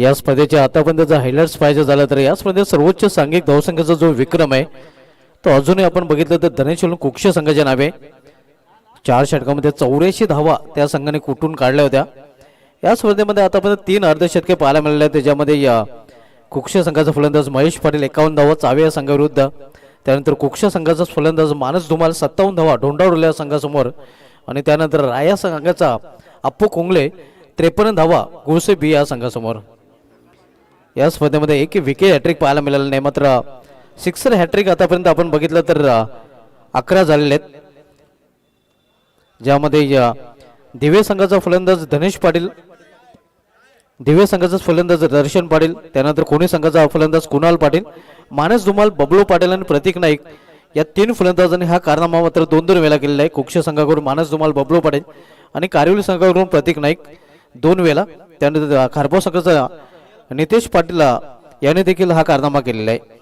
या स्पर्धेचे आतापर्यंतचा हायलाइट्स पाहायचं झालं तर या स्पर्धेत सर्वोच्च सांघिक धावसंख्येचा जो विक्रम आहे तो अजूनही आपण बघितलं तर धनेश्वर कुक्ष संघाच्या नावे 4 षटकामध्ये 84 धावा त्या संघाने कुठून काढल्या होत्या। या स्पर्धेमध्ये आतापर्यंत 3 अर्धशतके पाहायला मिळाले आहेत, त्याच्यामध्ये या कुक्ष संघाचा फलंदाज महेश पाटील 51 धावा चावे या संघाविरुद्ध, त्यानंतर कुक्ष संघाचा फलंदाज मानस धुमाल 57 धावा ढोंडावरल्या या संघासमोर, आणि त्यानंतर राया संघाचा अप्पू कोंगले 53 धावा गुळसे बी या संघासमोर। या स्पर्धेमध्ये एक विकेट हॅट्रिक पाहायला मिळालं नाही, मात्र सिक्सर हॅट्रिक आतापर्यंत आपण बघितलं तर 11 झालेले आहेत, ज्यामध्ये दिवे संघाचा फलंदाज धनेश पाटील, दिवे संघाचा फलंदाज दर्शन पाटील, त्यानंतर कोणी संघाचा फलंदाज कुणाल पाटील, मानस धुमाल, बबलू पाटील आणि प्रतीक नाईक या 3 फलंदाजांनी हा कारनामा मात्र 2-2 वेळा केलेला आहे। कुक्ष संघाकडून मानस धुमाल, बबलू पाटील आणि कारिवली संघाकडून प्रतीक नाईक 2 वेळा, त्यानंतर खारपाव संघाचा नितेश पाटील याने देखील हा कारनामा केलेला आहे।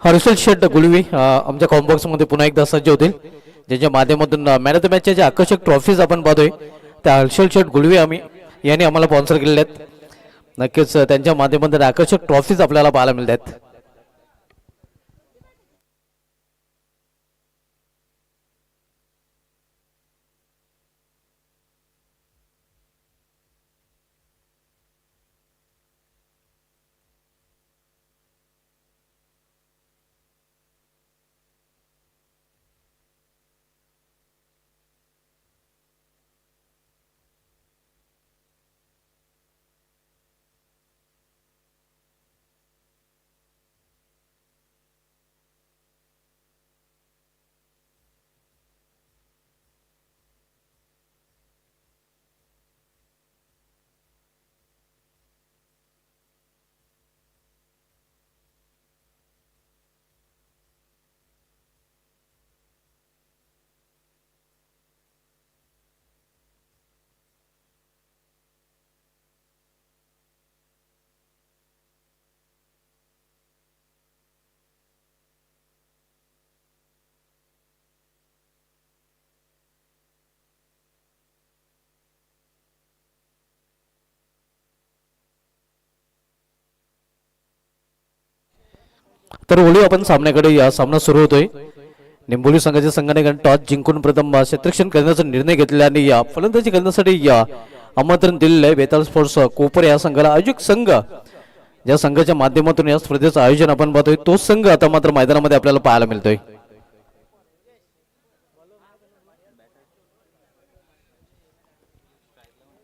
हर्षल शेट गुलवी आमच्या कॉम्बॉक्स मध्ये पुन्हा एकदा सज्ज होतील, ज्यांच्या माध्यमातून मॅन ऑफ द मॅचच्या ज्या आकर्षक ट्रॉफीज आपण पाहतोय त्या हर्षल शेट गुलवी यांनी आम्हाला स्पॉन्सर केलेले आहेत। नक्कीच त्यांच्या माध्यमातून आकर्षक ट्रॉफीज आपल्याला पाहायला मिळतात। तर ओळी आपण सामन्याकडे या सामना सुरू होतोय। निंबोली संघाच्या संघाने टॉस जिंकून प्रथम क्षेत्ररक्षण करण्याचा निर्णय घेतला आणि या फलंदाजी करण्यासाठी या आमंत्रण दिलेलं आहे बेताल स्पोर्ट्स कोपर या संघाला। आयोजक संघ ज्या संघाच्या माध्यमातून या स्पर्धेचं आयोजन आपण पाहतोय तो संघ आता मात्र मैदानामध्ये आपल्याला पाहायला मिळतोय।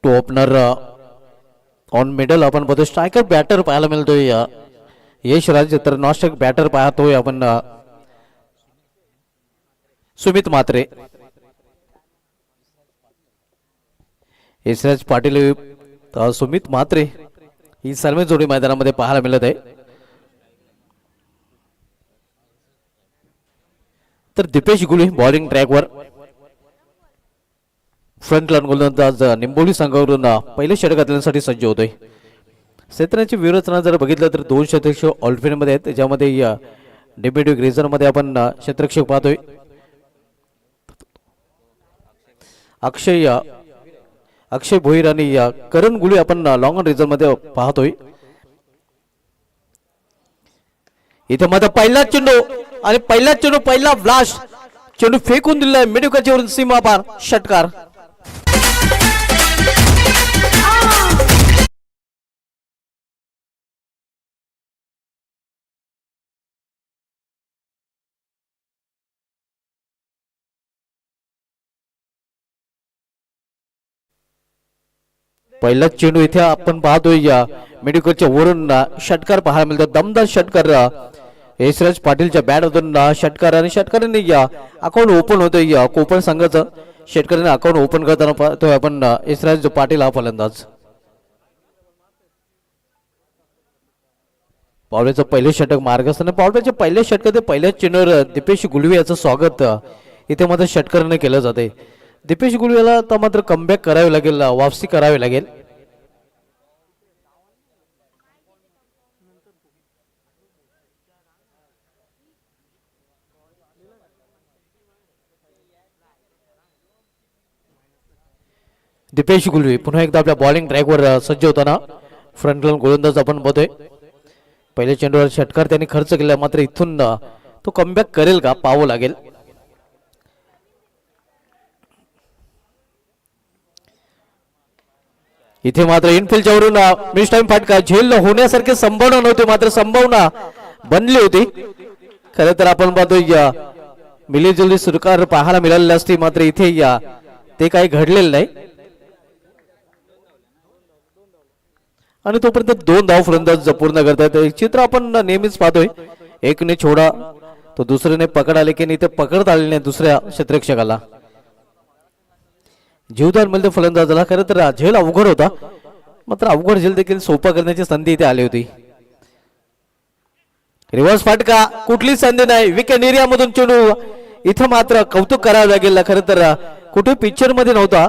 टू ओपनर ऑन मिडल आपण पाहतोय, स्ट्रायकर बॅटर पाहायला मिळतोय यश राज, तर नॉस्टिक बॅटर पाहतोय आपण सुमित मात्रे। यशराज पाटील सुमित मात्रे ही सर्व जोडी मैदानामध्ये पाहायला मिळत आहे। तर दीपेश गुले बॉलिंग ट्रॅकवर, फ्रंट लाईन गोलंदाज निंबोली संघावरून पहिले षटक घालण्यासाठी सज्ज होतोय। क्षेत्राची व्यूहरचना जर बघितलं तर 2 क्षेत्ररक्षक ऑलफिन मध्ये आहेत, ज्यामध्ये डेब्युटी ग्रेझर मध्ये आपण क्षेत्ररक्षक पाहतोय अक्षय भोईर आणि करण गुळे आपण लॉंग ऑन रिझर्व मध्ये पाहतोय। इथे मात्र पहिला चेंडू आणि पहिला ब्लास्ट, चेंडू फेकून दिलाय मिडविकेटच्या वरून सीमा पार, षटकार। पहिला चेंडू इथे आपण पाहतोय या मेडिकलच्या वरून षटकार पाहायला मिळतो, दमदार षटकार यशराज पाटीलच्या बॅटमधून षटकार, आणि षटकाराने या अकाउंट ओपन होतोय कोकण संघाचं। षटकाराने अकाउंट ओपन करताना पाहतोय आपण यशराज पाटील हा फलंदाज। पावल्याचं पहिले षटक मार्ग असताना पावल्याच्या पहिल्या षटकात पहिल्या चेंडूवर दीपेश गुलवे याचं स्वागत इथे मात्र षटकरने केलं जाते. दीपेश गुलवेला आता मात्र कमबॅक करावे लागेल, वापसी करावी लागेल. दीपेश गुलवे पुन्हा एकदा आपल्या बॉलिंग ट्रॅकवर सज्ज होताना फ्रंटलाईन गोलंदाज आपण बघतोय. पहिल्या चेंडूवर षटकार त्यांनी खर्च केला, मात्र इथून तो कमबॅक करेल का पाहावं लागेल. इथे मात्र इनफिल्डच्या वरून मिस टाइम फटका, झेल होण्यासारखे संभावना नव्हती मात्र संभावना बनली होती. खरं तर आपण पाहतोय मिलीजुली सुरकार पाहायला मिळालेली असती, मात्र इथे ते काही घडलेलं नाही. आणि तोपर्यंत 2 धाव फलंदाज पूर्ण करतात. एक चित्र आपण नेहमीच पाहतोय, एकने छोडा तो दुसऱ्याने पकड आले की इथे पकडता आले नाही दुसऱ्या क्षेत्ररक्षकाला. जीवदान मिळते फलंदाजाला. खरं तर झेल अवघड होता, मात्र अवघड झेल देखील सोपा करण्याची संधी इथे आली होती. रिव्हर्स फटका, कुठली संधी नाही, विकेट एरियामधून चेंडू. इथं मात्र कौतुक करावं लागेल. खरं तर कुठे पिक्चर मध्ये नव्हता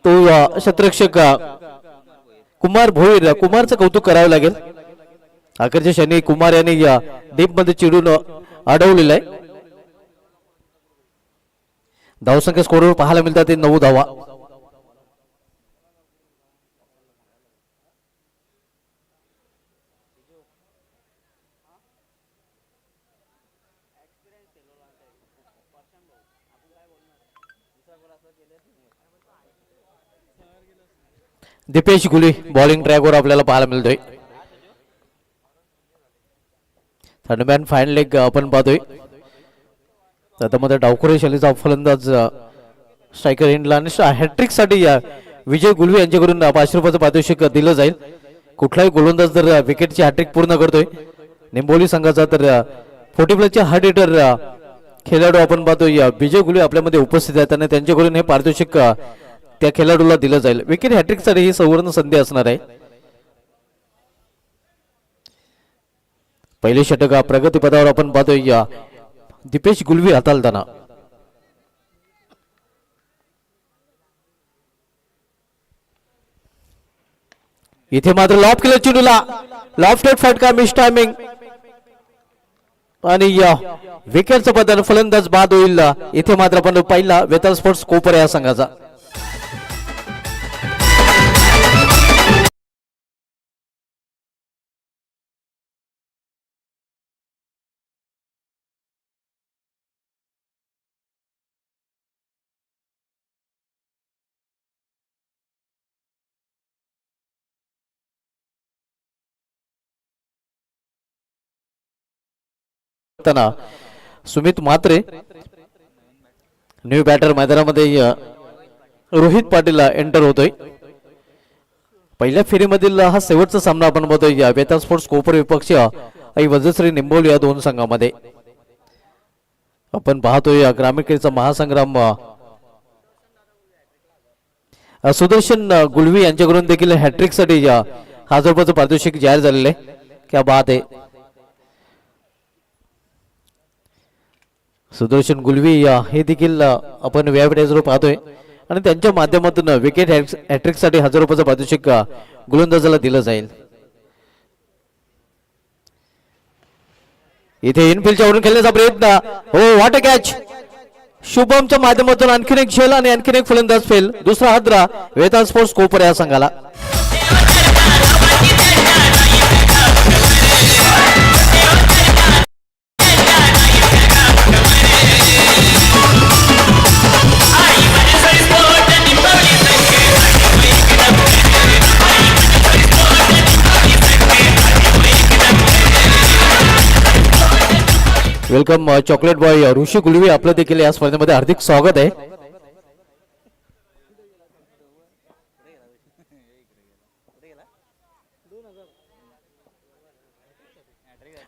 तो क्षेत्ररक्षक कुमार भोईर, कुमारचं कौतुक करावं लागेल. अखेरच्या क्षणी कुमार यांनी डीप मध्ये चिडून अडवलेलं आहे. धावसंख्या स्कोरवर पाहायला मिळतात ते 9 धावा. दीपेश गुले बॉलिंग ट्रॅकवर आपल्याला पाहायला मिळतोय. थर्डमॅन फाईन लेग आपण पाहतोय. आता मध्ये डावखुरे शैलीचा फलंदाज स्ट्रायकर एंडला आणि हॅट्रिक साठी विजय गुलवे यांच्याकडून 500 रुपयाचं पारितोषिक दिलं जाईल. कुठलाही गोलंदाज जर विकेटची हॅट्रिक पूर्ण करतोय निंबोली संघाचा तर 40+ हार्ड हिटर खेळाडू आपण पाहतोय विजय गुलवे आपल्यामध्ये उपस्थित आहेत आणि त्यांच्याकडून हे पारितोषिक त्या खेळाडूला दिलं जाईल. विकेट हॅट्रिक साठी ही सुवर्ण संधी असणार आहे. पहिले षटक प्रगतीपदावर आपण पाहतोय दीपेश गुलवे हाताळताना. इथे मात्र लॉफ केलं चेंडूला, लॉफ्टेड फटका, मिस टायमिंग आणि विकेटचं बदल, फलंदाज बाद होईल. इथे मात्र आपण पहिला वेताळ स्पोर्ट्स कोपर या संघाचा. सुमित म्हात्रे न्यू बॅटर मैदानामध्ये रोहित पाटील एंटर होतोय. पहिल्या फेरीमधील हा शेवटचा सामना आपण बघतोय वेताळ स्पोर्ट्स कोपर विपक्ष आणि वज्रश्री निंबोली या 2 संघामध्ये. आपण पाहतोय ग्रामीण क्रीडा महासंग्राम सुदर्शन गुलवी यांच्याकडून देखील हॅट्रिक साठी 1000 रुपयाचं पारितोषिक जाहीर झालेलं आहे. क्या बात आहे. सुदर्शन गुलवी हे देखील आपण व्यायाम पाहतोय आणि त्यांच्या माध्यमातून विकेट हॅट्रिक साठी 1000 रुपयाचं पारितोषिक गोलंदाजाला दिलं जाईल. इथे इनफिल्डच्या वरून खेळण्याचा प्रयत्न, हो व्हॉट अ कॅच. शुभमच्या माध्यमातून आणखीन एक झेल आणि आणखीन एक फलंदाज फेल. दुसरा हादरा वेताळ स्पोर्ट्स कोपर या संघाला. वेलकम चॉकलेट बॉय ऋषी गुलवी, आपलं देखील या स्पर्धेमध्ये हार्दिक स्वागत आहे.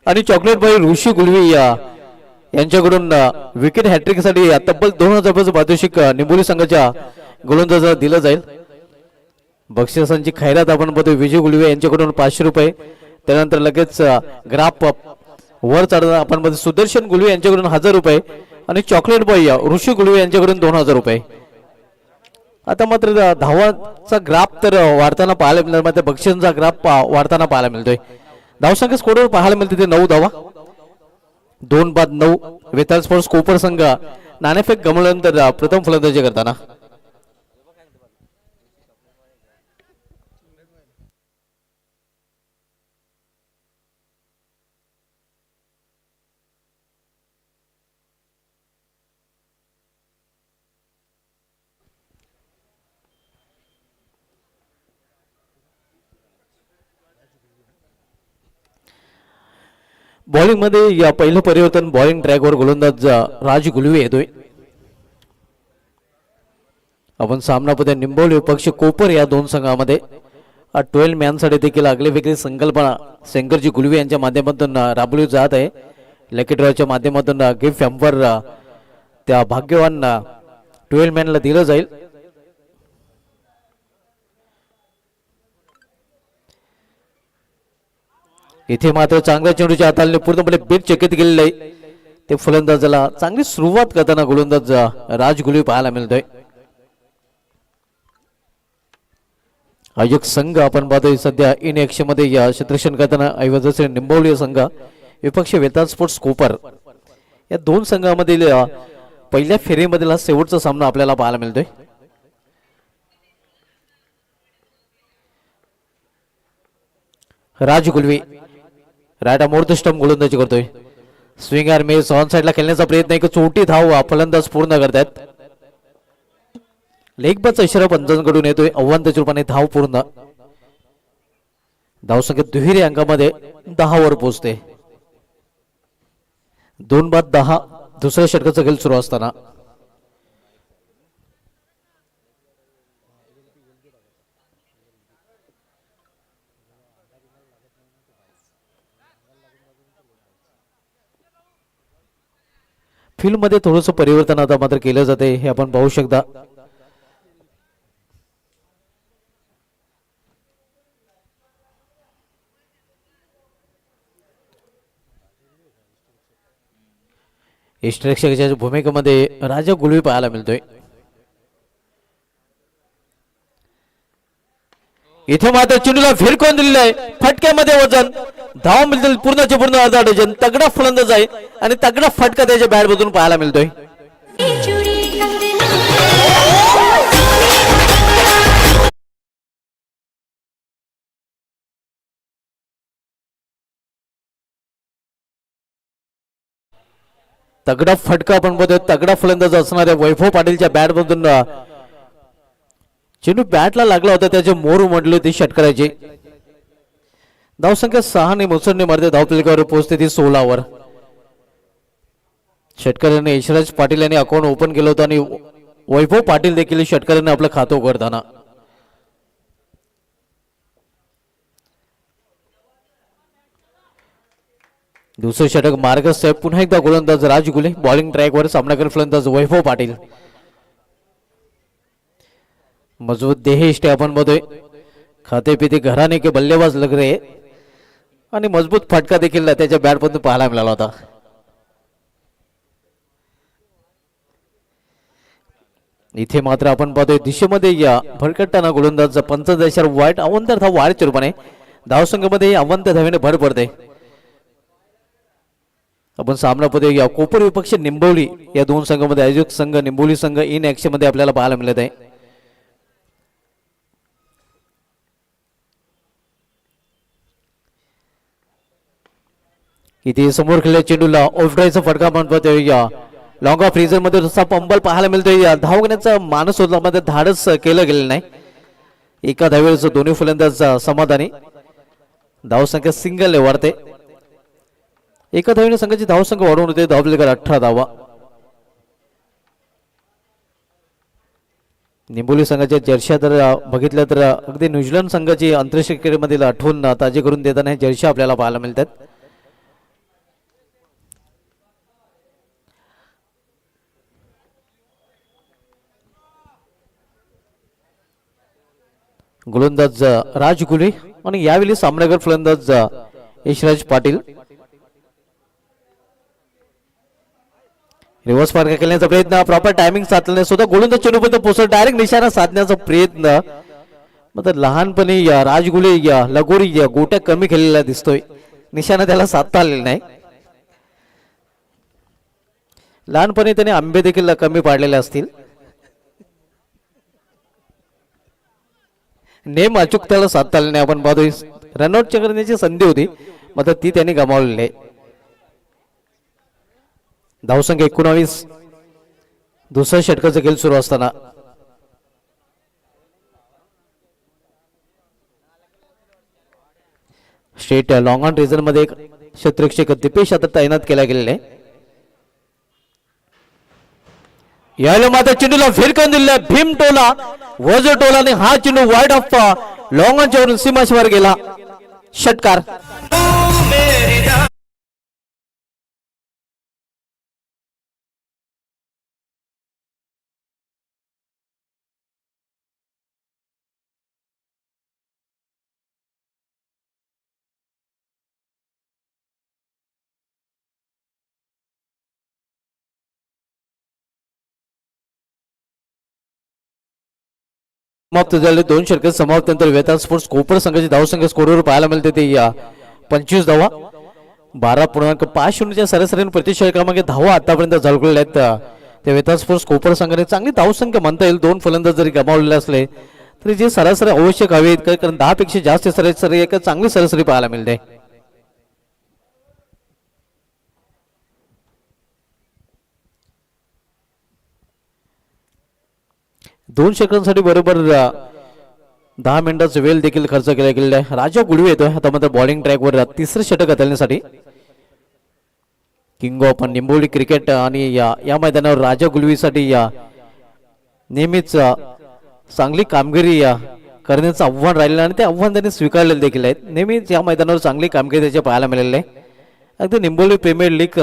आणि चॉकलेट बॉय ऋषी गुलवी यांच्याकडून विकेट हॅट्रिक साठी तब्बल 2000 रुपयाचं पारितोषिक निंबोली संघाच्या गोलंदाजाला दिलं जाईल. बक्षिसांची खैरात आपण बघतो विजय गुलवे यांच्याकडून 500 रुपये. त्यानंतर लगेच ग्राफ वर चढताना आपण सुदर्शन गुलवे यांच्याकडून 1000 रुपये. आणि चॉकलेट बॉय ऋषी गुलवे यांच्याकडून 2000 रुपये. आता मात्र धावांचा ग्राफ तर वाढताना पाहायला मिळणार, मात्र बक्षिसांचा ग्राफ वाढताना पाहायला मिळतोय. धावसंख्या स्कोरवर पाहायला मिळते ते 9 धावा. 2-9 वेताळ स्पोर्ट्स कोपर संघ नाणेफेक गमावल्यानंतर प्रथम फलंदाजी करताना. बॉलिंग मध्ये या पहिलं परिवर्तन बॉलिंग ट्रॅकवर गोलंदाज राज गुलवे येतोय. आपण सामनामध्ये निंबवली पक्ष कोपर या दोन संघामध्ये 12 मॅनसाठी देखील आगळे वेगळी संकल्पना शंकरजी गुलवे यांच्या माध्यमातून राबवली जात आहे. लकी ड्रॉच्या माध्यमातून गिफ्ट हॅम्पर त्या भाग्यवान 12 मॅनला दिलं जाईल. इथे मात्र चांगल्या चेंडूच्या हाताने पूर्णपणे बेट चकित केलेलं आहे. ते फलंदाजाला चांगली सुरुवात करताना गोलंदाज राज गुलवे पाहायला मिळतोय. आयोजक संघ आपण पाहतोय सध्या इन ॲक्शन मध्ये या क्षेत्ररक्षण करताना ऐवजी निंबवली संघ विपक्ष वेताळ स्पोर्ट्स कोपर या दोन संघांमधील पहिल्या फेरीमधील शेवटचा सामना आपल्याला पाहायला मिळतोय. राज गुलवे राईट मोर्थ स्टंप गोलंदाजी करतोय. स्विंग आर मिस ऑन साइडला खेळण्याचा प्रयत्न एक चोटी धाव फलंदाज पूर्ण करतात. लेग बाचा इशारा पंचांकडून येतोय. अव्वल रूपाने धाव पूर्ण. धावसंख्या दुहेरी अंकामध्ये 10 वर पोहोचते. 2-10 दुसऱ्या षटकाचा खेळ सुरू असताना फील्ड मध्ये थोडस परिवर्तन आता मात्र केलं जाते हे आपण पाहू शकता. इष्टरक्षकाच्या भूमिकेमध्ये राजा गुलवे पाहायला मिळतोय. इथे मात्र चेंडूला फिरकून दिलेलं आहे. फटक्यामध्ये वजन धाव मिळतील पूर्णचे पूर्ण अर्धा डझन. तगडा फलंदाज आहे आणि तगडा फटका त्याच्या बॅट मधून पाहायला मिळतोय. तगडा फटका आपण बघतोय. तगडा फलंदाज असणाऱ्या वैभव पाटीलच्या बॅट मधून चेंडू बॅटला लागला होता. त्याचे मोर उमटले ते षटकाराचे. धावसंख्या 6 ने मुसळणे मारते. धावफलकावर पोहोचते ती 16 वर. षटकाराने यशराज पाटील यांनी अकाउंट ओपन केलं होतं आणि वैभव पाटील देखील षटकाराने आपलं खातं उघडताना. दुसरे षटक मार्गस्थ साहेब. पुन्हा एकदा गोलंदाज राज गुले. बॉलिंग ट्रॅकवर सामनाकर फलंदाज वैभव पाटील. मजबूत देह इष्टे आपण बघतोय. खाते पिते घराने के बल्लेबाज लग रहे आणि मजबूत फटका देखील त्याच्या बॅट मधून पाहायला मिळाला होता. इथे मात्र आपण पाहतोय दिशेमध्ये या भरकटताना गोलंदाज पंचदेशावर वाईट अवंतर धाव वाढच्या रूपाने धावसंघामध्ये अवंत धावेने भर पडते. आपण सामना पाहतोय या कोपर विपक्ष निंबवली या दोन संघामध्ये आयोजक संघ निंबवली संघ इन ॲक्शन मध्ये आपल्याला पाहायला मिळत आहे. इथे समोर खेळल्या चेंडूला ऑफ ड्राईव्हचा फटका म्हणतोय. या लॉंग ऑफ रिझन मध्ये तसा पंबल पाहायला मिळतोय. धाव घेण्याचा मानस होता मध्ये धाडस केलं गेलं नाही. एका धावेवरच दोन्ही फलंदाज समाधानी. धावसंख्या सिंगल वाढते. एका धावेने संघाची धावसंख्या वाढवून होते. धावफलकावर 18 धावा. निंबोली संघाच्या जर्सी जर बघितल्या तर अगदी न्यूझीलंड संघाची आंतरराष्ट्रीय क्रिकेटमधील आठवण ताजी करून देताना जर्सी आपल्याला पाहायला मिळतात. गोलंदाज राज गुले आणि यावेळी सामनागर फलंदाज यशराज पाटील. रिव्हर्स मार्ग केल्याचा प्रयत्न, प्रॉपर टायमिंग साधल्याने सुद्धा गोलंदाज चेंडूपर्यंत पोहोचला, डायरेक्ट निशाणा साधण्याचा प्रयत्न. मात्र लहानपणी राजगुले लगोरी गोट्या कमी खेळलेला दिसतोय, निशाणा त्याला साधता आलेला नाही. लहानपणी त्याने आंबे देखील कमी पाडलेले असतील. नेम अचूक त्याला साधता आले नाही. आपण पाहतोय रनआउट करण्याची संधी होती, मात्र ती त्यांनी गमावलेली आहे. धावसंख्या 19. दुसऱ्या षटकाचा खेळ सुरू असताना स्टेट लॉंग ऑन रिझन मध्ये एक क्षेत्ररक्षक दिपेश आता तैनात केला गेलेला आहे. यायला मात्र चेंडूला फिरकून दिला भीम टोला, वज टोलाने हा चेंडू वाईड ऑफ लॉंग ऑनच्या वरून सीमाशेवर गेला. षटकार. समाप्त झाले 2 षटके समाप्तीनंतर वेताळ स्पोर्ट्स कोपर संघाची धावसंख्या स्कोरवर पाहायला मिळते ते 25 धावा. 12.50 सरासरीने प्रति षटकामागे धावा आतापर्यंत झळकलेल्या आहेत. त्या वेताळ स्पोर्ट्स कोपर संघाने चांगली धावसंख्या म्हणता येईल. 2 फलंदाज जरी गमावलेले असले तरी जे सरासरी आवश्यक हवे कारण 10 पेक्षा जास्त सरासरी एक चांगली सरासरी पाहायला मिळते. दोन षटकांसाठी बरोबर 10 मिनिटाचा वेळ देखील खर्च केला गेलेला आहे. राजा गुळवे येतोय आता मात्र बॉलिंग ट्रॅकवर तिसरं षटक हाताळण्यासाठी. किंग ऑफ निंबोली क्रिकेट आणि या मैदानावर राजा गुळवीसाठी नेहमीच चांगली कामगिरी करण्याचं आव्हान राहिलेलं आणि ते आव्हान त्यांनी स्वीकारलेलं देखील आहे. नेहमीच या मैदानावर चांगली कामगिरी त्याच्या पाहायला मिळालेली आहे. अगदी निंबोली प्रीमियर लीग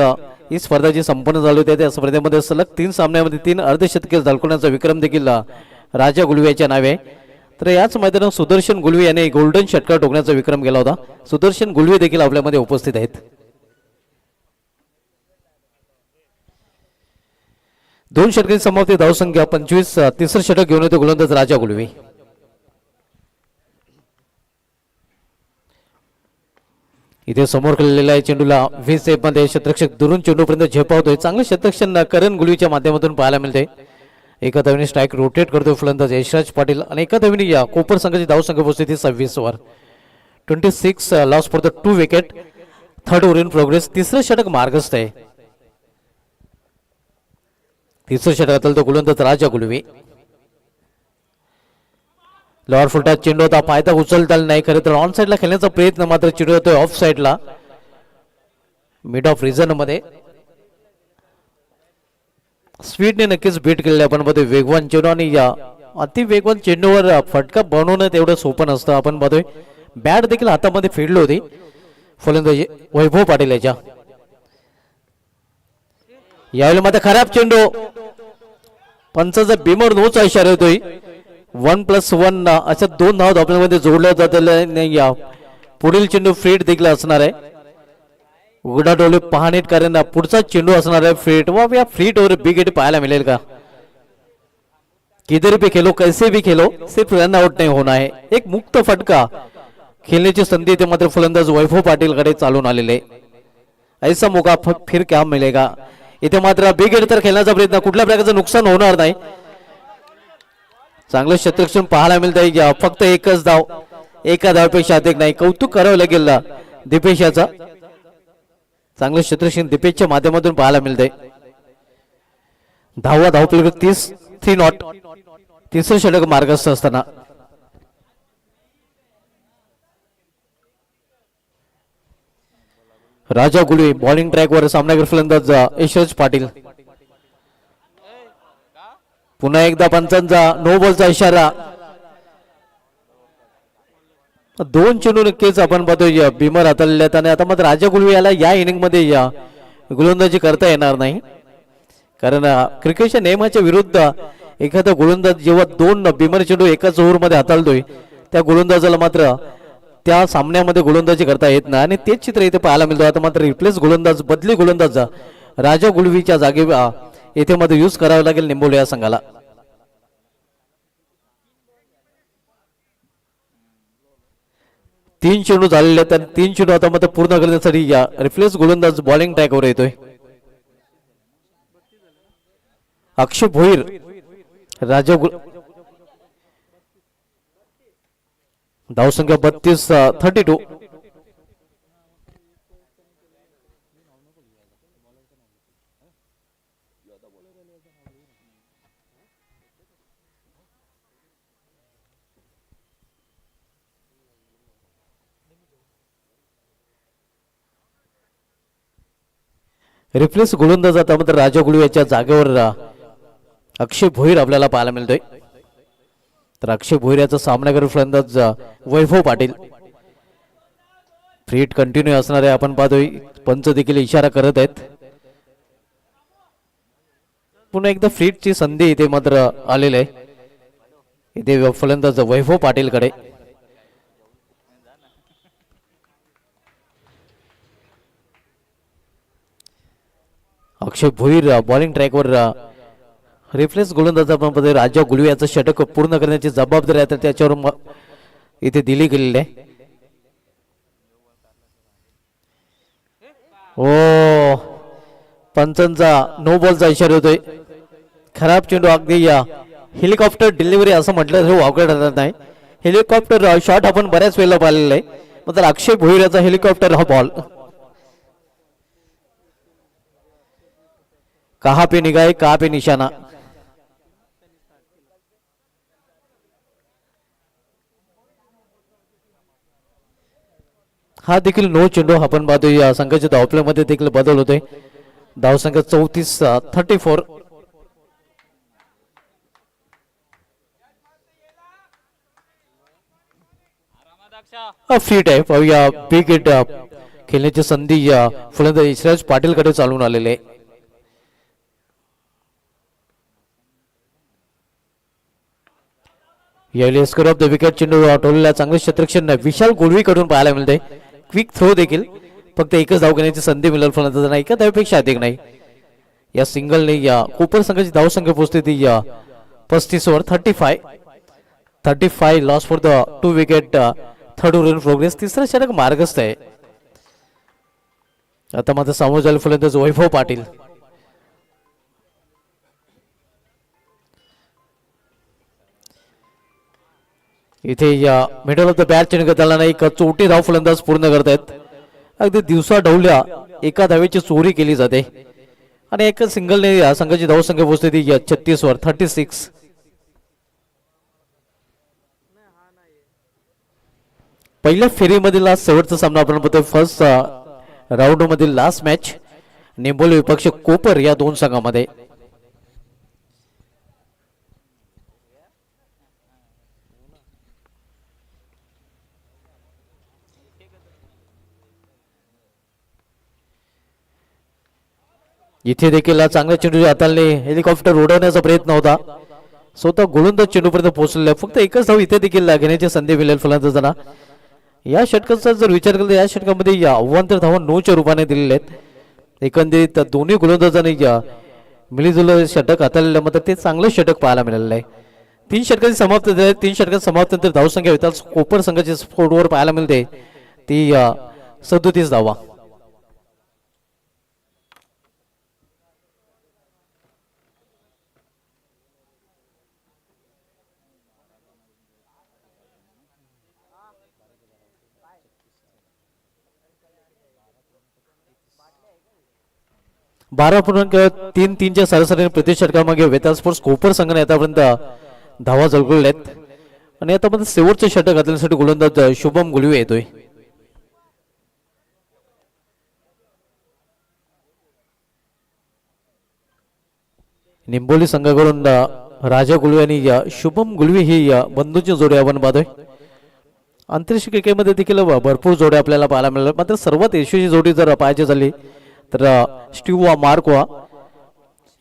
ही स्पर्धा जी संपन्न झाली होती त्या स्पर्धेमध्ये सलग 3 सामन्यामध्ये 3 अर्धशतके झळकवण्याचा विक्रम देखील राजा गुळवेच्या नावे. तर याच मैदानावर सुदर्शन गुळवे याने गोल्डन षटकार ठोकण्याचा विक्रम केला होता. सुदर्शन गुळवे देखील आपल्यामध्ये उपस्थित आहेत. 2 षटकांची समाप्ती धावसंख्या 25. तिसरं षटक घेऊन येतो गोलंदाज राजा गुळवे. इथे समोर खेळलेला आहे चेंडूला व्ही सेफ मध्ये क्षेत्ररक्षक दुरून चेंडूपर्यंत झेपावतोय. चांगलं क्षेत्ररक्षण करण गुळवीच्या माध्यमातून पाहायला मिळते. एका धावेने स्ट्राईक रोटेट करतोय फलंदाज यशराज पाटील आणि एका धावेने कोपर संघाची धावसंख्या पोहोचते 26 वर. 26 loss for the 2 wicket. Third over in progress. तिसरं षटक मार्गस्थ आहे. तिसरं षटकातील तो गोलंदाज राजा गुळवे. लॉवर फुलटा चेंडू होता, पायथा उचलता नाही. खरं तर ऑन साईडला खेळण्याचा प्रयत्न मात्र चेंडू होतोय ऑफ साईडला मिड ऑफ रिझन मध्ये. स्पीडने नक्कीच बीट केलेले आपण बघतोय. वेगवान चेंडू आणि अति वेगवान चेंडूवर फटका बनवणं तेवढं सोपं नसतं. आपण बघतोय बॅट देखील हातामध्ये फेडली होती फलंदाजी वैभव पाटील याच्या. यावेळी मात्र खराब चेंडू. पंचाचा बिमर नोचा इशारा येतोय. 1+1 अशा 2 धावा धावण्यामध्ये जोडल्या जातात. पुढील चेंडू फ्रीट देखील असणार आहे. उघडा डोले पाहणीत कारण पुढचा चेंडू असणार आहे फ्रीट. व या फ्रीट वर बिग हिट पाहायला मिळेल का? किधर भी खेलो कैसे भी खेलो सिर्फ रन आउट नाही होना है. एक मुक्त फटका खेळण्याची संधी ते मात्र फलंदाज वैभव पाटील कडे चालून आलेले. ऐसा मौका फिर क्या मिलेगा. इथे मात्र बिग हिट तर खेळण्याचा प्रयत्न, कुठल्या प्रकारचं नुकसान होणार नाही. चांगलं क्षेत्ररक्षण पाहायला मिळतंय. फक्त एकच धाव, एका धावपेक्षा अधिक नाही. कौतुक करावं लागेल दिपेश याचा. चांगलं क्षेत्ररक्षण दिपेशच्या माध्यमातून पाहायला मिळतंय. धावा धावपैकी 30 3 नॉट. तिसरं षटक मार्गस्थ असताना राजा गुळवे बॉलिंग ट्रॅकवर. सामनावीर फलंदाज यशराज पाटील. पुन्हा एकदा पंचांचा नो बॉलचा इशारा. 2 चेंडू नक्कीच आपण पाहतोय बिमर हाताळले आहेत आणि आता मात्र राजा गुळवे याला या इनिंग मध्ये गोलंदाजी करता येणार नाही. कारण क्रिकेटच्या नियमाच्या विरुद्ध एखादा गोलंदाज जेव्हा 2 बिमर चेंडू एकाच ओव्हर मध्ये हाताळतोय त्या गोलंदाजाला मात्र त्या सामन्यामध्ये गोलंदाजी करता येत नाही आणि तेच चित्र इथे पाहायला मिळतो. आता मात्र रिप्लेस गोलंदाज, बदली गोलंदाज राजा गुळवीच्या जागी इथे मध्ये यूज करावा लागेल निंबोली या संघाला. तीन चेंडू झालेले आहेत. 3 चेंडू आता मध्ये पूर्ण करण्यासाठी या रिफ्लेक्स गोलंदाज बॉलिंग ट्रॅकवर येतोय. अक्षय भोईर राजा धावसंख्या 32-32. रिप्लेस गोलंदाज आता मात्र राजा गुळू याच्या जागेवर अक्षय भोईर आपल्याला पाहायला मिळतोय. तर अक्षय भोईर याचा सामना करून फलंदाज वैभव पाटील. फ्रीट कंटिन्यू असणार आहे आपण पाहतोय. पंच देखील इशारा करत आहेत. पुन्हा एकदा फ्रीटची संधी इथे मात्र आलेली आहे. इथे फलंदाज वैभव पाटील कडे. अक्षय भोईर बॉलिंग ट्रॅकवर रिफ्लेक्स गोलंदाजामध्ये राजा गुळवे याचं षटक पूर्ण करण्याची जबाबदारी आहे त्याच्यावर इथे दिली गेलेली आहे. ओ पंचांचा नो बॉलचा इशारा होतोय. खराब चेंडू अगदी या हेलिकॉप्टर डिलिव्हरी असं म्हटलं तर अवघड राहणार नाही. हेलिकॉप्टर शॉट आपण बऱ्याच वेळेला पाहिलेला आहे. मात्र अक्षय भोईर याचा हेलिकॉप्टर हा बॉल कहा पे निगाह कहा पे निशाणा. हा देखील नो चेंडू आपण पाहतोय. या संघाच्या धावपल्यामध्ये देखील बदल होतोय. धावसंख्या 34-34. फिट आहे पाहूया. बिग हिट खेळण्याची संधी या फलंदाज यशराज पाटील कडे चालून आलेले. यावेळी स्कोर ऑफ द विकेट चेंडू टोलला चांगले क्षेत्ररक्षण विशाल गोळवी कडून पाहायला मिळते. क्विक थ्रो देखील. फक्त एकच धाव घेण्याची संधी मिळेल फलंदाजांना. एका धावेपेक्षा अधिक नाही. या सिंगलने या कोपर संघाची धावसंख्या पोहोचते ती 35 35 loss for the 2 wicket. Third over in progress. तिसरा षटक मार्गस्थ आहे. आता मात्र समोर झाले फलंदाज वैभव पाटील. इथे या मिडल ऑफ द बॅट चेंडू दलांना एक चोटी धाव फलंदाज पूर्ण करतायत. अगदी दिवसा ढवल्या एका धावेची चोरी केली जाते आणि एक सिंगलने या संघाची धावसंख्या पोहोचते ती 36 पहिल्या फेरीमधील शेवटचा सामना आपण बघतोय. फर्स्ट राऊंड मधील लास्ट मॅच निंबोली विपक्ष कोपर या दोन संघांमध्ये. इथे देखील चांगल्या चेंडू हाताळले. हेलिकॉप्टर उडवण्याचा प्रयत्न होता. स्वतः गोलंदाज चेंडूपर्यंत पोहोचलेला. फक्त एकच धाव इथे देखील घेण्याची संधी मिळेल फलंदाजांना. या षटकाचा जर विचार केला तर या षटकामध्ये अवांतर धावा 9च्या रूपाने दिलेल्या आहेत. एकंदरीत दोन्ही गोलंदाजांनी मिलीजुल षटक हाताळलेलं मात्र ते चांगलं षटक पाहायला मिळालेलं आहे. 3 षटकाची समाप्त झाली. 3 षटकात समाप्त नंतर धावसंख्या होतात कोपर संघाची स्फोटवर पाहायला मिळते ती 37 धावा. बारा पूर्णांक 3-3च्या सरासरीने प्रति षटकामागे वेताळ स्पोर्ट्स कोपर संघाने आतापर्यंत धावा झळकवल्या आहेत. आणि आता मध्ये शेवटचे षटक घालण्यासाठी गोलंदाज शुभम गुळवे येतोय. निंबोली संघाकडून राजा गुळवे आणि शुभम गुळवे ही बंधूची जोडी आपण पाहतोय. आंतरराष्ट्रीय क्रिकेटमध्ये देखील भरपूर जोड्या आपल्याला पाहायला मिळाल्या. मात्र सर्वात यशस्वी जोडी जर पाहायची झाली तर स्टीव्ह मार्कवा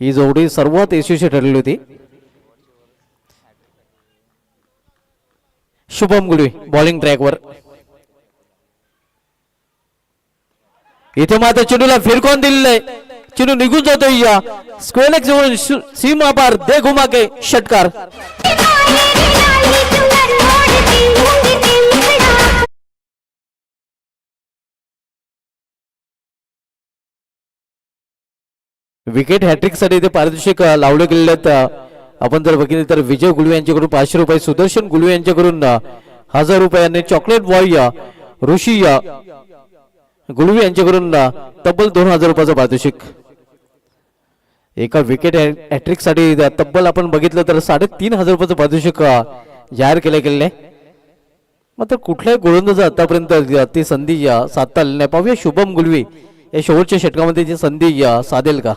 ही जोडी सर्वात यशस्वी ठरली होती. शुभम गुळवे बॉलिंग ट्रॅकवर. इथे मात्र चेंडूला फिरकून दिलेलं आहे. चेंडू निघून जातोय या स्क्वेअर लेग जवळ सीमा पार दे घुमा के षटकार. विकेट हॅट्रिक साठी इथे पारितोषिक लावले गेलेले आहेत. आपण जर बघितले तर विजय गुलवे यांच्याकडून 500 रुपये, सुदर्शन गुलवे यांच्याकडून 1000 रुपये आणि चॉकलेट बॉय ऋषी गुलवे यांच्याकडून तब्बल 2000 रुपयाचं पारितोषिक. एका विकेट हॅट्रिक साठी तब्बल आपण बघितलं तर 3500 रुपयाचं पारितोषिक जाहीर केले गेले. मात्र कुठल्याही गोलंदाज आतापर्यंत ती संधी साधता आली नाही. पाहूया शुभम गुलवे या शेवटच्या षटकामध्ये ती संधी साधेल का.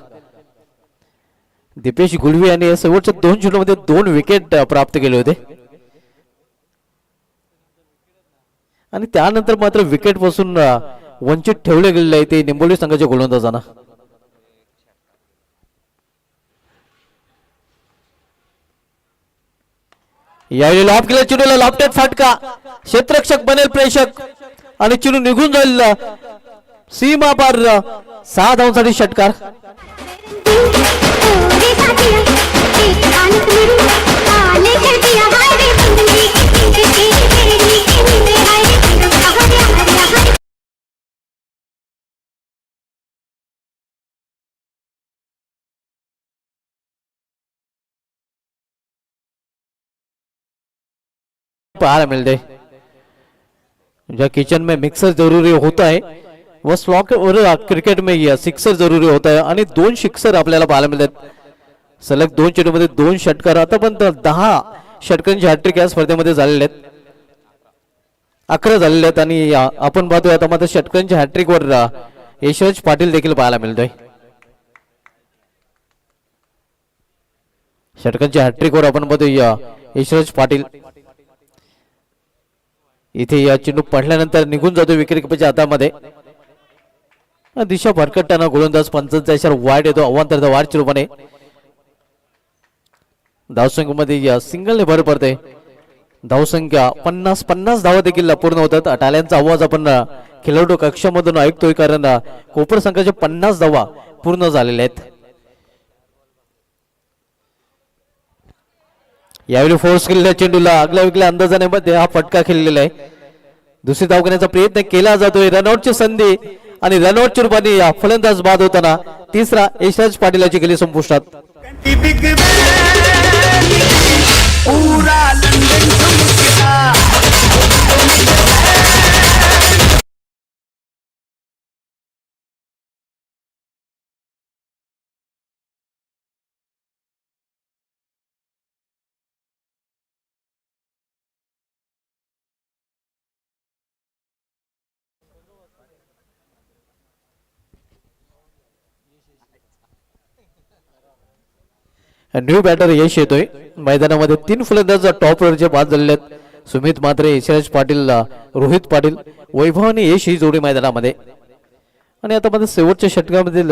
दीपेश गुलवे यांनी या शेवटच्या 2 षटकामध्ये 2 विकेट प्राप्त केले होते आणि त्यानंतर मात्र विकेट पासून वंचित ठेवले गेलेले आहे ते निंबोली संघाच्या गोलंदाजांना. यावेळी लॉब केला चेंडूला लॉफ्टेड फाटका, क्षेत्ररक्षक बनेल प्रेषक आणि चेंडू निघून जाईल सीमा पार. 6 धावांसाठी षटकार. पाहायला मिलते जो किचन में मिक्सर जरूरी होता है वो स्लॉक और क्रिकेट में ही सिक्सर जरूरी होता है आणि 2 सिक्सर आपल्याला पाहायला मिळतात. सलग 2 चेंडूमध्ये 2 षटकार. आतापर्यंत 10 षटकांची हॅट्रिक या स्पर्धेमध्ये झालेले आहेत, 11 झालेले आहेत आणि आपण पाहतोय आता मात्र षटकांच्या हॅट्रिक वर यशराज पाटील देखील पाहायला मिळतोय. षटकांच्या हॅट्रिक वर आपण पाहतोय यशराज पाटील. इथे या चेंडू पडल्यानंतर निघून जातो विकेट किपरच्या हातामध्ये. दिशा भरकटताना गोलंदाज पंचांचा इशारा वाईट येतो. अवांतर वाढच्या रूपाने धावसंख्येमध्ये सिंगलने भर पडते. धावसंख्या 50 धावा देखील पूर्ण होतात. टाळ्यांचा आवाज आपण खेळाडू कक्षामधून ऐकतोय कारण कोपर संघाच्या 50 धावा पूर्ण झालेल्या आहेत. यावेळी फोर्स केलेल्या चेंडूला आगल्या वेगळ्या अंदाजाने मध्ये हा फटका खेळलेला आहे. दुसरी धाव घेण्याचा प्रयत्न केला जातोय. रनआउटची संधी आणि रनआउटच्या रूपाने फलंदाज बाद होताना तिसरा यशराज पाटील याची गेली संपुष्टात. न्यू बॅटर यश येतोय मैदानामध्ये. 3 फलंदाज टॉप वरचे बाद झालेले आहेत. सुमित म्हात्रे, यशराज पाटील, रोहित पाटील, वैभव आणि यश ही जोडी मैदानामध्ये. आणि आता मध्ये शेवटच्या षटकामधील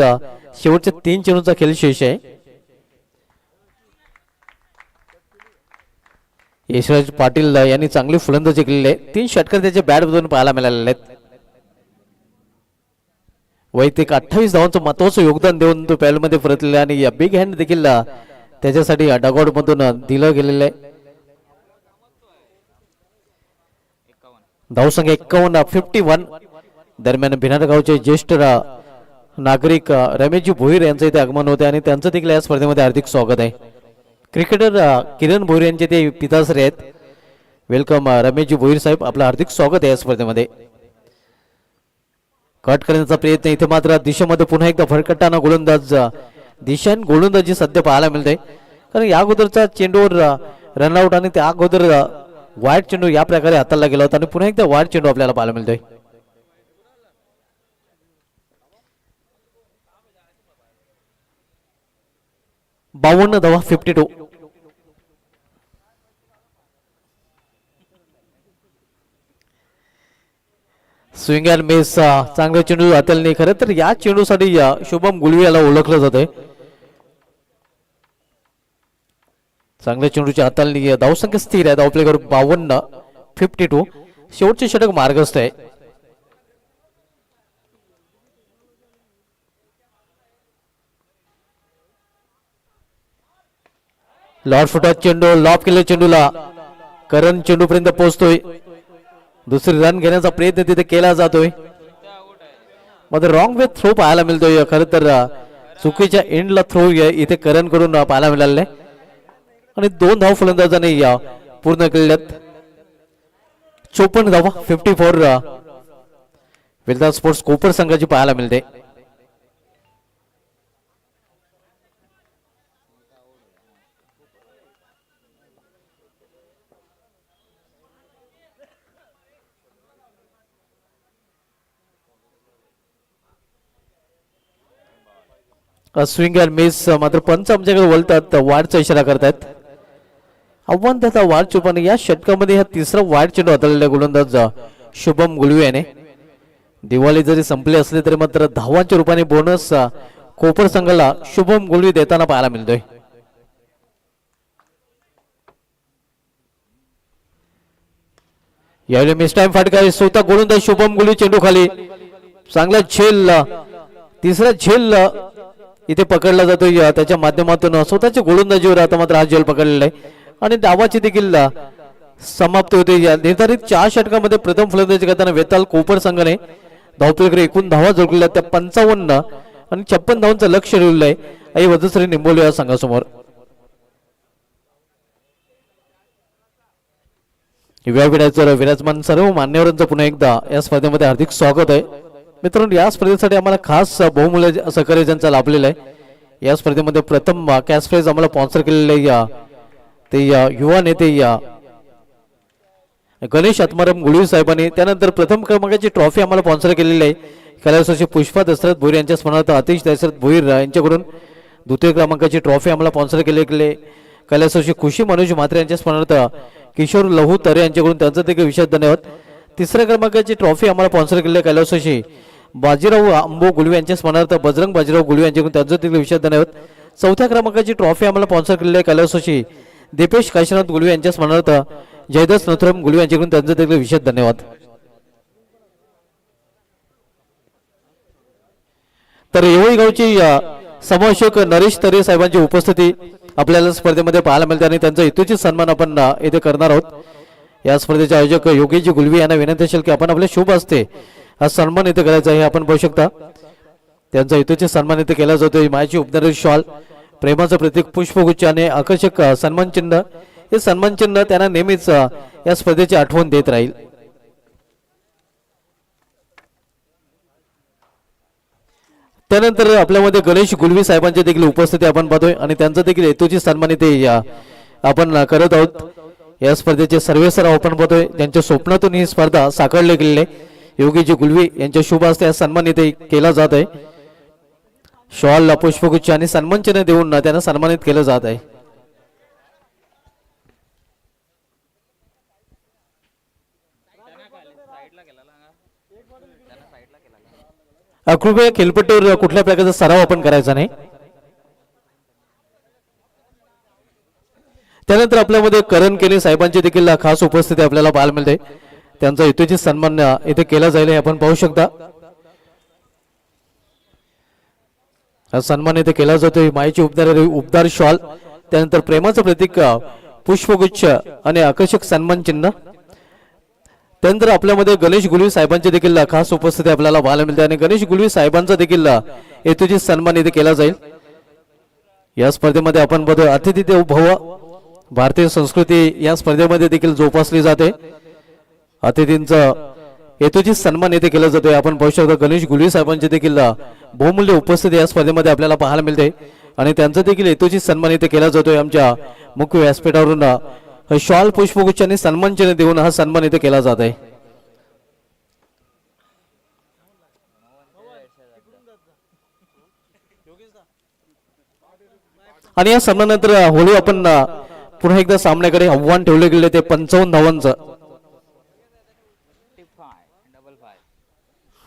शेवटच्या 3 चेंडूचा खेळ शेष आहे. यशराज पाटील यांनी चांगली फलंदाजी केलेली आहे. 3 षटकार त्याच्या बॅट मधून पाहायला मिळालेले आहेत. वैयक्तिक 28 धावांचं महत्वाचं योगदान देऊन तो पॅलमध्ये परतलेला आणि या बिग हँड देखील त्याच्यासाठी डगआउट मधून दिलं गेलेलं आहे. धावसंख्या 51 दरम्यान भिनार गावचे ज्येष्ठ नागरिक रमेशजी भोईर यांचं इथे आगमन होते आणि त्यांचं देखील या स्पर्धेमध्ये हार्दिक स्वागत आहे. क्रिकेटर किरण भोईर यांचे ते पिताश्री आहेत. वेलकम रमेशजी भोईर साहेब, आपलं हार्दिक स्वागत आहे या स्पर्धेमध्ये. कट करण्याचा प्रयत्न इथे मात्र दिशेमध्ये पुन्हा एकदा भरकटताना गोलंदाज दिशान गोलंदाजी सध्या पाहायला मिळते कारण या अगोदरचा चेंडूवर रनआउट आणि त्या अगोदर वाईट चेंडू या प्रकारे हाताळला गेला होता आणि पुन्हा एकदा वाईट चेंडू आपल्याला पाहायला मिळतोय. बावन्न धावा 52. स्विंग अँड मिस चांगला चेंडू हाताळणी. खरं तर या चेंडूसाठी शुभम गुलवे याला ओळखलं जातंय. चांगल्या चेंडूची हाताळणी. धावसंख्या स्थिर आहे. धावप्लेकर 52. शेवटचे षटक मार्गस्थ आहे. लॉर्ड फुटात चेंडू लॉब केले चेंडूला करण चेंडू पर्यंत पोहोचतोय दुसरी रन घेण्याचा प्रयत्न तिथे केला जातोय मध्ये रॉंग वे थ्रो पाहायला मिळतोय खरं तर चुकीच्या एंडला थ्रो इथे करण कडून पाहायला मिळाले आणि 2 धाव फलंदाजांनी पूर्ण केल्यात 54 धावा 54 वेलदार स्पोर्ट्स कोपर संघाची पाहायला मिळते स्विंग अँड मिस मात्र पंच आमच्याकडे बोलतात वाढचा इशारा करतायत आव्हान त्याचा वाढ चुपाने या षटकामध्ये हा तिसरा वाढ चेंडू हाताळलेला गोलंदाज शुभम गुलवे याने दिवाळी जरी संपली असली तरी मात्र धावांच्या रूपाने बोनस कोपर संघाला शुभम गुलवे देताना पाहायला मिळतोय यावेळी मिस टाइम फाटका स्वतः गोलंदाज शुभम गुलवे चेंडू खाली चांगला झेल तिसरा झेल इथे पकडला जातोय त्याच्या माध्यमातून स्वतःच्या गोलंदाजीवर आता मात्र हा झेल पकडलेला आहे आणि डावाची देखील समाप्त होते निर्धारित 4 षटकामध्ये प्रथम फलंदाजी करताना वेताल कोपर संघाने धावपलीकडे एकूण धावा जोडलेल्या त्या 55 आणि 56 धावांचं लक्ष ठेवलेलं आहे आई वधश्री निंबोली या संघासमोर व्यापीठाचं विराजमान सर्व मान्यवरांचं पुन्हा एकदा या स्पर्धेमध्ये हार्दिक स्वागत आहे मित्रांनो या स्पर्धेसाठी आम्हाला खास बहुमूल्य सहकार्य ज्यांचा लाभलेला आहे या स्पर्धेमध्ये प्रथम कॅश प्राइज आम्हाला स्पॉन्सर केलेले ते युवा नेते गणेश आत्माराम गुळवी साहेबांनी त्यानंतर प्रथम क्रमांकाची ट्रॉफी आम्हाला स्पॉन्सर केलेली आहे कैलासवासी पुष्पा दशरथ भोईर यांच्या स्मरणार्थ अतिश दशरथ भोईर यांच्याकडून द्वितीय क्रमांकाची ट्रॉफी आम्हाला स्पॉन्सर केलेली कैलासवासी खुशी मनोज म्हात्रे यांच्या स्मरणार्थ किशोर लहू तरे यांच्याकडून त्यांचा देखील विशेष धन्यवाद तिसऱ्या क्रमांकाची ट्रॉफी आम्हाला स्पॉन्सर केलेली कैलासवासी बाजीराव अंबो गुलवे यांच्या स्मरणार्थ बजरंग बाजीराव गुलवे यांच्याकडून त्यांचा देखील विशेष धन्यवाद चौथ्या क्रमांकाची ट्रॉफी आम्हाला स्पॉन्सर केलेली आहे कैलासवासी दीपेश काशीनाथ गुलवे यांच्या स्मरणार्थ जयदास नथुराम गुलवे यांच्याकडून त्यांचा देखील विशेष धन्यवाद तर येवळी गावची समावेशक नरेश तरे साहेबांची उपस्थिती आपल्याला स्पर्धेमध्ये पाहायला मिळते आणि त्यांचा इतुचित सन्मान आपण येथे करणार आहोत या स्पर्धेचे आयोजक योगेशजी गुलवे यांना विनंती असेल की आपण आपल्या शुभ असते हा सन्मान इथे करायचा आहे आपण पाहू शकता त्यांचा इतुचित सन्मान इथे केला जातो मायाची उपदारी शॉल प्रेमाचं प्रतीक पुष्पगुच्छ आणि आकर्षक सन्मान चिन्ह हे सन्मान चिन्ह त्यांना नेहमीच या स्पर्धेची आठवण देत राहील त्यानंतर आपल्यामध्ये गणेश गुलवी साहेबांची देखील उपस्थिती आपण पाहतोय आणि त्यांचा देखील हेतूची सन्मान इथे आपण करत आहोत या स्पर्धेचे सर्वेसराव आपण पाहतोय त्यांच्या स्वप्नातून ही स्पर्धा साकारली गेलेली आहे योगीजी गुलवी यांच्या शुभ हस्ते सन्मान इथे केला जात आहे शॉल पुष्पगुच्छ आणि सन्मान चिन्ह देऊन त्यांना सन्मानित केलं जात आहे कृपया खेळपट्टीवर कुठल्या प्रकारचा सराव आपण करायचा नाही त्यानंतर आपल्यामध्ये करण केले साहेबांची देखील खास उपस्थिती आपल्याला पाहायला मिळते त्यांचा इतुचित सन्मान इथे केला जाईल हे आपण पाहू शकता हा सन्मान इथे केला जातोय मायेची उपदार शॉल त्यानंतर प्रेमाचं प्रतीक पुष्पगुच्छ आणि आकर्षक सन्मान चिन्ह त्यानंतर आपल्यामध्ये गणेश गुलवी साहेबांची देखील खास उपस्थिती आपल्याला पाहायला मिळते आणि गणेश गुलवी साहेबांचा देखील हेतूची सन्मान इथे केला जाईल या स्पर्धेमध्ये आपण बघतो अतिथी देवो भव भारतीय संस्कृती या स्पर्धेमध्ये देखील जोपासली जाते अतिथींचा हेतूची सन्मान इथे केला जातोय आपण पाहू शकतो गणेश गुलवी साहेबांची देखील बहुमूल्य उपस्थिती या स्पर्धेमध्ये आपल्याला पाहायला मिळते आणि त्यांचा देखील हेतूची सन्मान इथे केला जातोय आमच्या मुख्य व्यासपीठावरून शॉल पुष्पगुच्छ आणि सन्मान चिन्ह देऊन हा सन्मान इथे केला जात आहे आणि या सन्मानानंतर होळी आपण पुन्हा एकदा सामन्याकडे आव्हान ठेवले गेले ते 55 धावांचं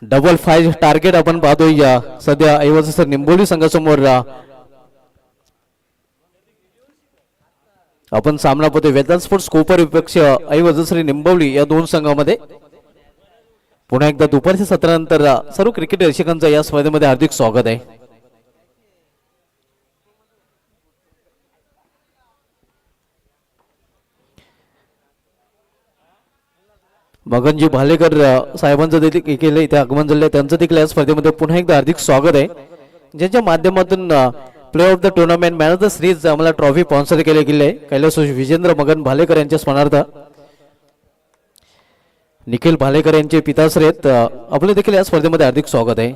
डबल 5 टार्गेट आपण पाहतोय या सध्या ऐवजी निंबोली संघासमोर आपण सामना पाहतोय वेदांत स्पोर्ट्स कोपर विपक्ष ऐवजी निंबवली या दोन संघामध्ये पुन्हा एकदा दुपारच्या सत्रानंतर सर्व क्रिकेट रसिकांचं या स्पर्धेमध्ये हार्दिक स्वागत आहे मगनजी भालेकर साहेबांचं देखील इथे आगमन झाले, त्यांचं देखील या स्पर्धेमध्ये पुन्हा एकदा हार्दिक स्वागत आहे, ज्यांच्या माध्यमातून player of the tournament man of the series आम्हाला ट्रॉफी स्पॉन्सर केले गेले कैलास विजेंद्र मगन भालेकर यांच्या स्मरणार्थ निखिल भालेकर यांचे पिताश्री आहेत, आपले देखील या स्पर्धेमध्ये हार्दिक स्वागत आहे.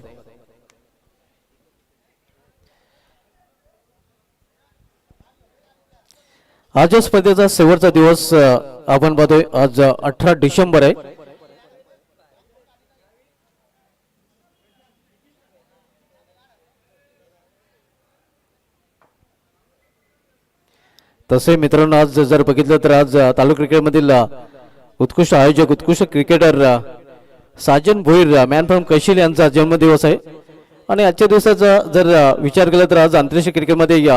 आज या स्पर्धेचा शेवटचा दिवस आपण पाहतोय, आज 18 डिसेंबर आहे. तसे मित्रांनो आज जर बघितलं तर आज तालुका क्रिकेटमधील उत्कृष्ट आयोजक उत्कृष्ट cricketer Sajan Bhoir man from कैशिल यांचा जन्मदिवस आहे. आणि आजच्या दिवसाचा जर विचार केला तर आज आंतरराष्ट्रीय क्रिकेटमध्ये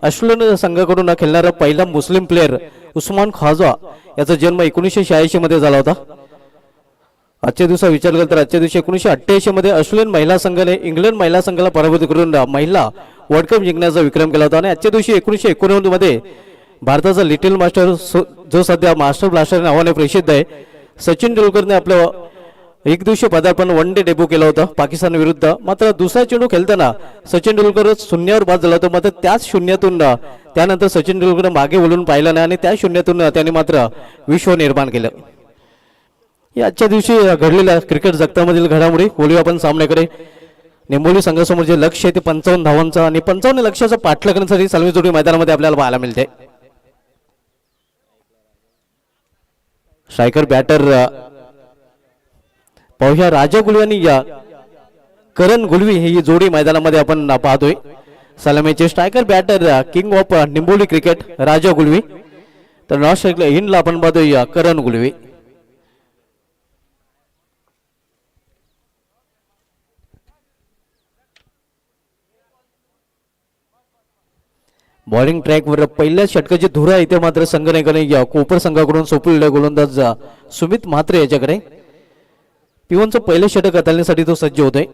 ऑस्ट्रेलियन संघाकडून खेळणारा पहिला मुस्लिम प्लेअर उस्मान ख्वाजा याचा जन्म 1986 मध्ये झाला होता. आजच्या दिवसा विचार केला तर आजच्या दिवशी 1988 मध्ये ऑस्ट्रेलियन महिला संघाने इंग्लंड महिला संघाला पराभूत करून महिला वर्ल्ड कप जिंकण्याचा विक्रम केला होता. आणि आजच्या दिवशी 1989 मध्ये भारताचा लिटिल मास्टर जो सध्या मास्टर ब्लास्टर नावाने प्रसिद्ध आहे, सचिन तेंडुलकरने आपलं एक दिवसीय पदार्पण वन डे डेब्यू केलं होतं पाकिस्तान विरुद्ध. मात्र दुसरा चेंडू खेळताना सचिन तेंडुलकर शून्यावर बाद झाला होता. मात्र त्याच शून्यातून त्यानंतर सचिन तेंडुलकर मागे वळून पाहिलं नाही आणि त्या शून्यातून त्याने मात्र विश्व निर्माण केलं. या आजच्या दिवशी घडलेल्या क्रिकेट जगतामधील घडामोडी बोलूया आपण सामन्याकडे. निंबोली संघासमोर जे लक्ष आहे ते 55 धावांचा आणि 55 लक्ष्याचा पाठलाग करण्यासाठी सलमी जोडी मैदानामध्ये आपल्याला पाहायला मिळते. स्ट्रायकर बॅटर पाहूया राजा गुलवी आणि करण गुलवी ही जोडी मैदानामध्ये आपण पाहतोय. सलामीचे striker batter king of Nimboli cricket Raja Gulvi, तर नॉर्थ स्ट्राईकला इनला आपण पाहतोय करण गुलवी. बॉलिंग ट्रॅकवर पहिल्या षटकाची धुरा इथे मात्र संघनायकाने कोपर संघाकडून सोपलेला गोलंदाज सुमित म्हात्रे याच्याकडे. पिवनचं पहिलं षटक हाताळण्यासाठी तो सज्ज होतोय.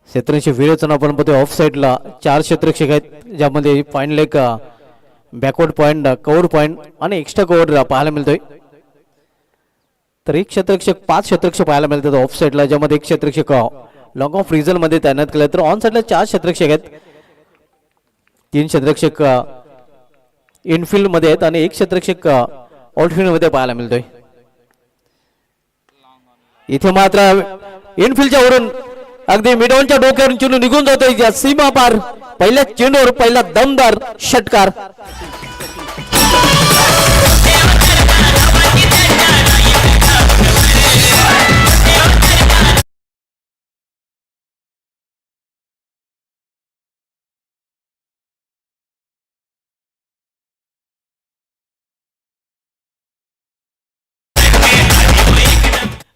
क्षेत्ररक्षक विरोचन आपण पाहतोय ऑफ साइडला 4 क्षेत्ररक्षक आहेत, ज्यामध्ये point leg, backward point, cover point आणि एक्स्ट्रा कव्हर पाहायला मिळतोय. तर एक क्षेत्ररक्षक 5 क्षेत्ररक्षक पाहायला मिळतात ऑफ साइडला, ज्यामध्ये एक क्षेत्ररक्षक लॉंग ऑफ रिझन मध्ये तैनात केला. तर ऑन साइडला 4 क्षेत्ररक्षक आहेत, 3 क्षेत्ररक्षक इनफिल्ड मध्ये आहेत आणि एक क्षेत्ररक्षक आउटफिल्ड मध्ये पाहायला मिळतोय. इथे मात्र इनफिल्डच्या वरून अगदी मिडॉनच्या डोक्यावरून चेंडू निघून जातोय सीमा पार. पहिल्या चेंडूवर पहिला दमदार षटकार.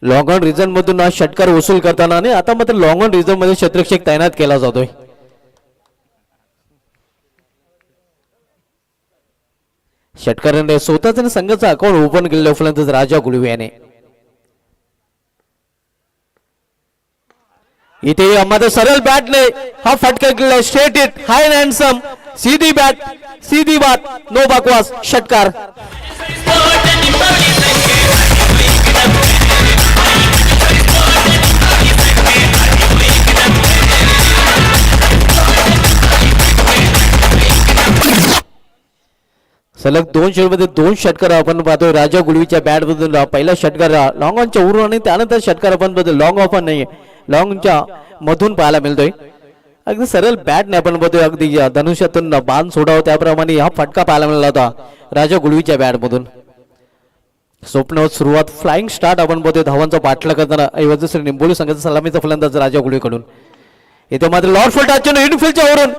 लॉंग ऑन रिझन मधून हा षटकार वसूल करताना आणि आता मात्र लॉंग ऑन रिझन मध्ये क्षेत्ररक्षक तैनात केला जातोय. षटकाराने स्वतःच संघाचा अकाउंट ओपन केलेलं फलंदाज राजा गुलवी याने. इथे मात्र सरळ बॅटने हा फटका केला, straight hit, high and handsome, सीधी बॅट सीधी बात, नो बकवास, षटकार. सलग 2 षटकामध्ये 2 षटकार आपण पाहतोय राजा गुलवीच्या बॅट मधून. पहिला षटकार लॉंग ऑनच्या उरून आणि त्यानंतर षटकार आपण पाहतोय लॉंग ऑफ नाही, लॉंगच्या मधून पाहायला मिळतोय. अगदी सरळ बॅटने आपण पाहतोय अगदी धनुष्यातून बाण सोडावं त्याप्रमाणे हा फटका पाहायला मिळाला होता राजा गुलवीच्या बॅट मधून. स्वप्न सुरुवात फ्लाइंग स्टार्ट आपण पाहतोय धावांचा पाठलाग करताना ऐवजी निंबोली संघाचा सलामीचा फलंदाज राजा गुलवीकडून. इथे मात्र लॉर्ड फुलटा चेंडू इनफिल्डच्या वरून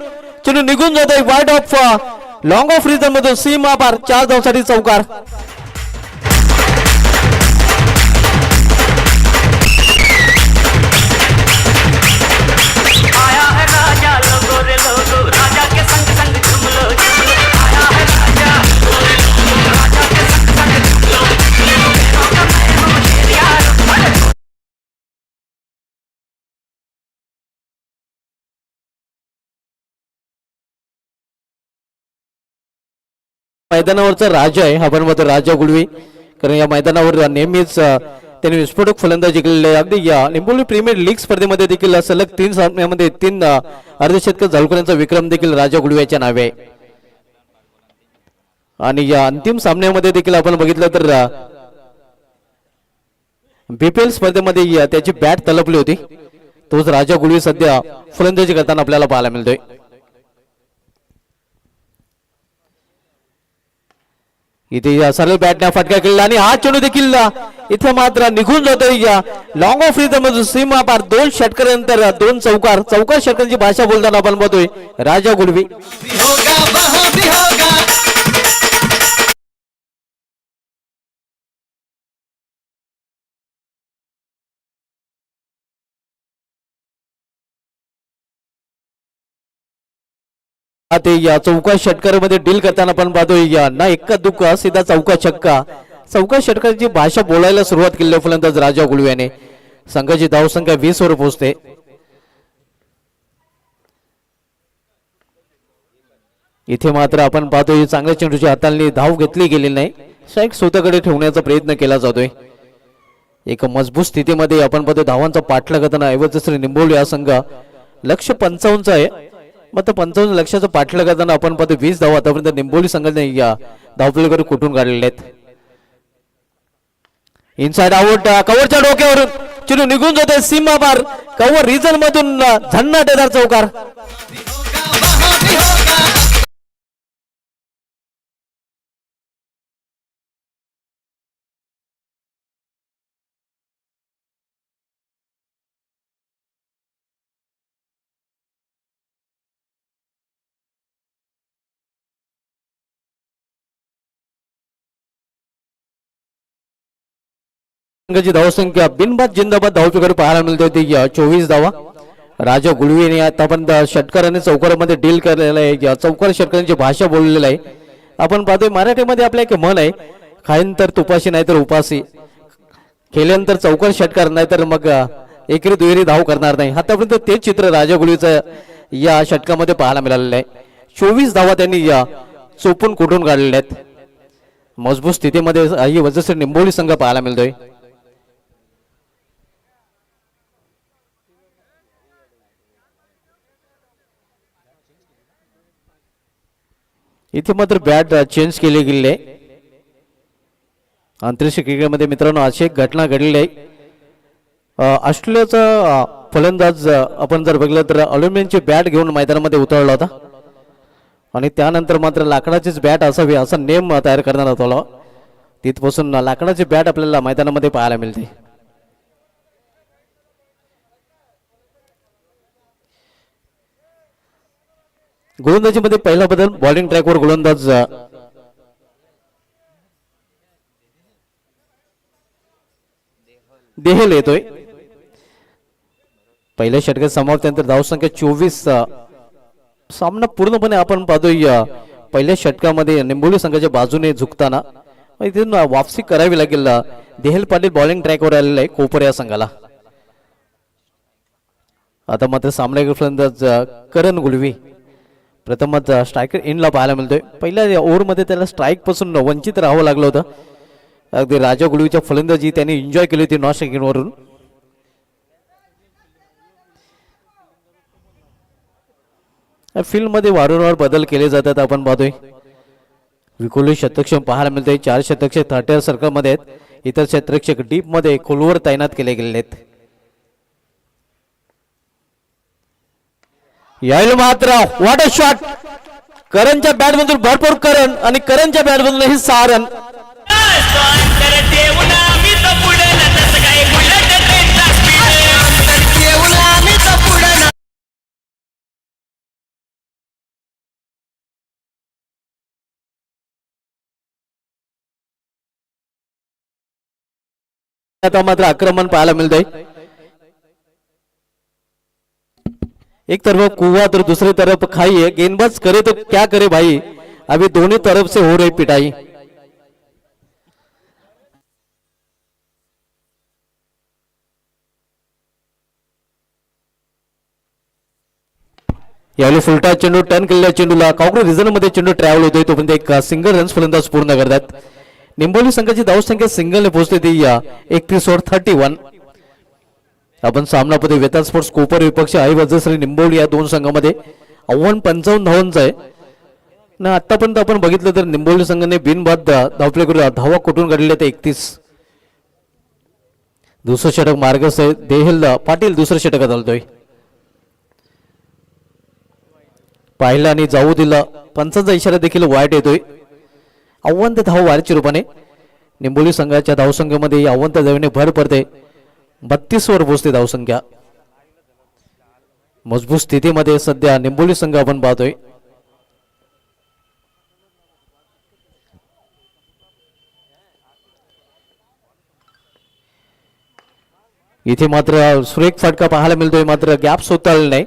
चेंडू निघून जातोय wide of long of reason मधून सीमा पार. 4 धावांसाठी चौकार. मैदानावरचा राजा आहे आपण म्हणतो राजा गुलवी. कारण या मैदानावर नेहमीच त्यांनी विस्फोटक फलंदाजी केलेली आहे. अगदी या निंबोली प्रीमियर लीग स्पर्धेमध्ये देखील सलग 3 सामन्यामध्ये 3 अर्धशतक झालकरांचा विक्रम देखील राजा गुळवेच्या नावे आहे. आणि या अंतिम सामन्यामध्ये देखील आपण बघितलं तर बीपीएल स्पर्धेमध्ये त्याची बॅट तलपली होती. तोच राजा गुळवे सध्या फलंदाजी करताना आपल्याला पाहायला मिळतोय. इथे सरळ बॅटने फटका केला आणि हा चेंडू देखील इथे मात्र निघून जातोय. लॉंग ऑफ रिदम सीमा पार 2 षटकारानंतर 2 चौकार षटकांची भाषा बोलताना आपण बघतोय राजा गुळवे. ते या चौका षटकारामध्ये डील करताना आपण पाहतोय ना एक्का दुक्का सीधा चौका छक्का षटकाची भाषा बोलायला सुरुवात केली फलंदाज राजा गुळवे याने. संघाची धावसंख्या 20 वर पोहोचते. इथे मात्र आपण पाहतोय चांगल्या चेंडूच्या हाताने धाव घेतली गेलेली नाही. स्ट्राईक स्वतःकडे ठेवण्याचा प्रयत्न केला जातोय. एक मजबूत स्थितीमध्ये आपण पाहतोय धावांचा पाठलाग करताना ऐवतश्री निंबोली हा संघ लक्ष्य 55 आहे. मग 55 लक्षाचं पाठलाग करताना आपण पाहतो 20 धावा आतापर्यंत निंबोली संघाने या धावफलकावर कुठून काढलेले आहेत. इनसाइड आउट कव्हरच्या डोक्यावरून चेंडू निघून जातोय सीमा पार कव्हर रिजन मधून झन्नाटेदार चौकार. संघाची धावसंख्या बिनबाद जिंदाबाद धावफलकावर पाहायला मिळते ती 24 धावा. राजा गुळवेने आतापर्यंत षटकाराने चौकारामध्ये डील केलेला आहे. चौकार षटकारांची भाषा बोललेली आहे. आपण पाहतोय मराठीमध्ये आपलं एक म्हण आहे, खाईन तर तुपाशी नाही तर उपाशी, केल्यानंतर चौकार षटकार नाही तर मग एकेरी दुहेरी धाव करणार नाही. आतापर्यंत ते चित्र राजा गुळवेचं या षटकामध्ये पाहायला मिळालेलं आहे. 24 धावा त्यांनी चोपून कुठून काढलेल्या आहेत. मजबूत स्थितीमध्ये ही वजस्वी निंबोली संघ पाहायला मिळतोय. इथे मात्र बॅट चेंज केली गेली आहे. आंतरराष्ट्रीय क्रिकेटमध्ये मित्रांनो अशी एक घटना घडलेली आहे. ऑस्ट्रेलियाचा फलंदाज आपण जर बघितलं तर अल्युमिनियमची बॅट घेऊन मैदानामध्ये उतरला होता आणि त्यानंतर मात्र लाकडाचीच बॅट असावी असा नेम तयार करण्यात आला. तिथपासून लाकडाची बॅट आपल्याला मैदानामध्ये पाहायला मिळते. गोलंदाजीमध्ये पहिला बदल बॉलिंग ट्रॅकवर गोलंदाज देहेल येतोय. पहिल्या षटकात समाप्तीनंतर धावसंख्या 24. सामना पूर्णपणे आपण पाहतोय पहिल्या षटकामध्ये निंबोली संघाच्या बाजूने झुकताना इथून वापसी करावी लागेल. देहेल पाटील बॉलिंग ट्रॅकवर आलेला आहे कोपर या संघाला. आता मात्र सामना फलंदाज करण गुळवे प्रथमच स्ट्रायकर इनला पाहायला मिळतोय. पहिल्या ओव्हरमध्ये त्याला स्ट्राईक पासून वंचित राहावं लागलं होतं. अगदी राजा गुळवेच्या फलंदाजी त्यांनी एन्जॉय केली होती नॉन स्ट्रायकिंग वरून. फील्ड मध्ये वारंवार बदल केले जातात. आपण पाहतोय विकोली शतरक्षक पाहायला मिळतोय. 4 शतरक्षक 30 सर्कल मध्ये आहेत. इतर शतरक्षक डीप मध्ये खोलवर तैनात केले गेले आहेत. यायला मात्र व्हॉट अ शॉट. करणच्या बॅट मधून भरपूर करण आणि करणच्या बॅट मधून ही 6 रन. आता मात्र आक्रमण पाहायला मिळतंय. एक तरफ कुआ तो दूसरी तरफ खाई है. गेंदबाज करे तो क्या करे भाई, अभी दोनों तरफ से हो रही पिटाई. यावेळी फुलटा चेंडू टर्न केलेल्या चेंडूला काँग्रेस रिझन मध्ये चेंडू ट्रॅव्हल होतोय. तोपर्यंत एक सिंगल रन्स फलंदाज पूर्ण करतात. निंबोली संघाची धावसंख्या सिंगलने पोहोचली ती 31 वर 31. आपण सामनामध्ये वेताळ स्पोर्ट्स कोपर विपक्ष आई वज्रश्री निंबोली या दोन संघामध्ये आव्हान 55 धावांचं आहे ना. आतापर्यंत आपण बघितलं तर निंबोली संघाने बिनबाद धावफलक करून धावा कुठून काढलेल्या ते 31. दुसरं षटक मार्गस्थ आहे देहेल पाटील दुसरं षटकात आलतोय. पाहिला आणि जाऊ दिला पंचांचा इशारा देखील वाईट येतोय. आव्हान ते धाव वारीच्या रूपाने निंबोली संघाच्या धावसंख्येमध्ये आव्हान त्या धावेने भर पडते. 32 वर पोहोचते धावसंख्या. मजबूत स्थितीमध्ये सध्या निंबोली संघ आपण पाहतोय. इथे मात्र सुरेख फटका पाहायला मिळतोय मात्र गॅप सोताळला नाही.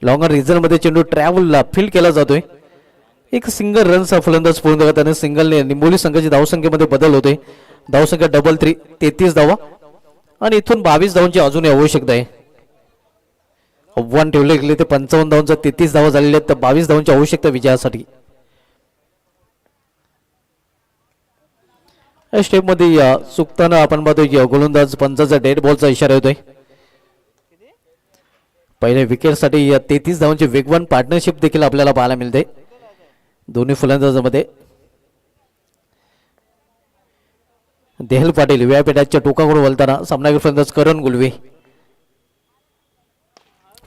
लॉंगर रिझन मध्ये चेंडू ट्रॅव्हल फील्ड केला जातोय. एक सिंगल रनचा फलंदाज पूर्ण करताना सिंगलने निंबोली संघाची धावसंख्येमध्ये बदल होते. धावसंख्या डबल 3 33 धावा आणि इथून 22 धावांची अजूनही आवश्यकता आहे. आव्हान ठेवले गेले ते 55 धावांचा 33 धावा झालेल्या आहेत तर 22 धावांची आवश्यकता विजयासाठी. या स्टेप मध्ये चुकताना आपण पाहतोय गोलंदाज पंचाचा डेड बॉलचा इशारा येतोय. पहिल्या विकेटसाठी 33 धावांची वेगवान पार्टनरशिप देखील आपल्याला पाहायला मिळते दोन्ही फलंदाजांमध्ये. देहल पाटील व्यापीठाच्या टोकाकडून वळताना सामनावीर फलंदाज करण गुलवे.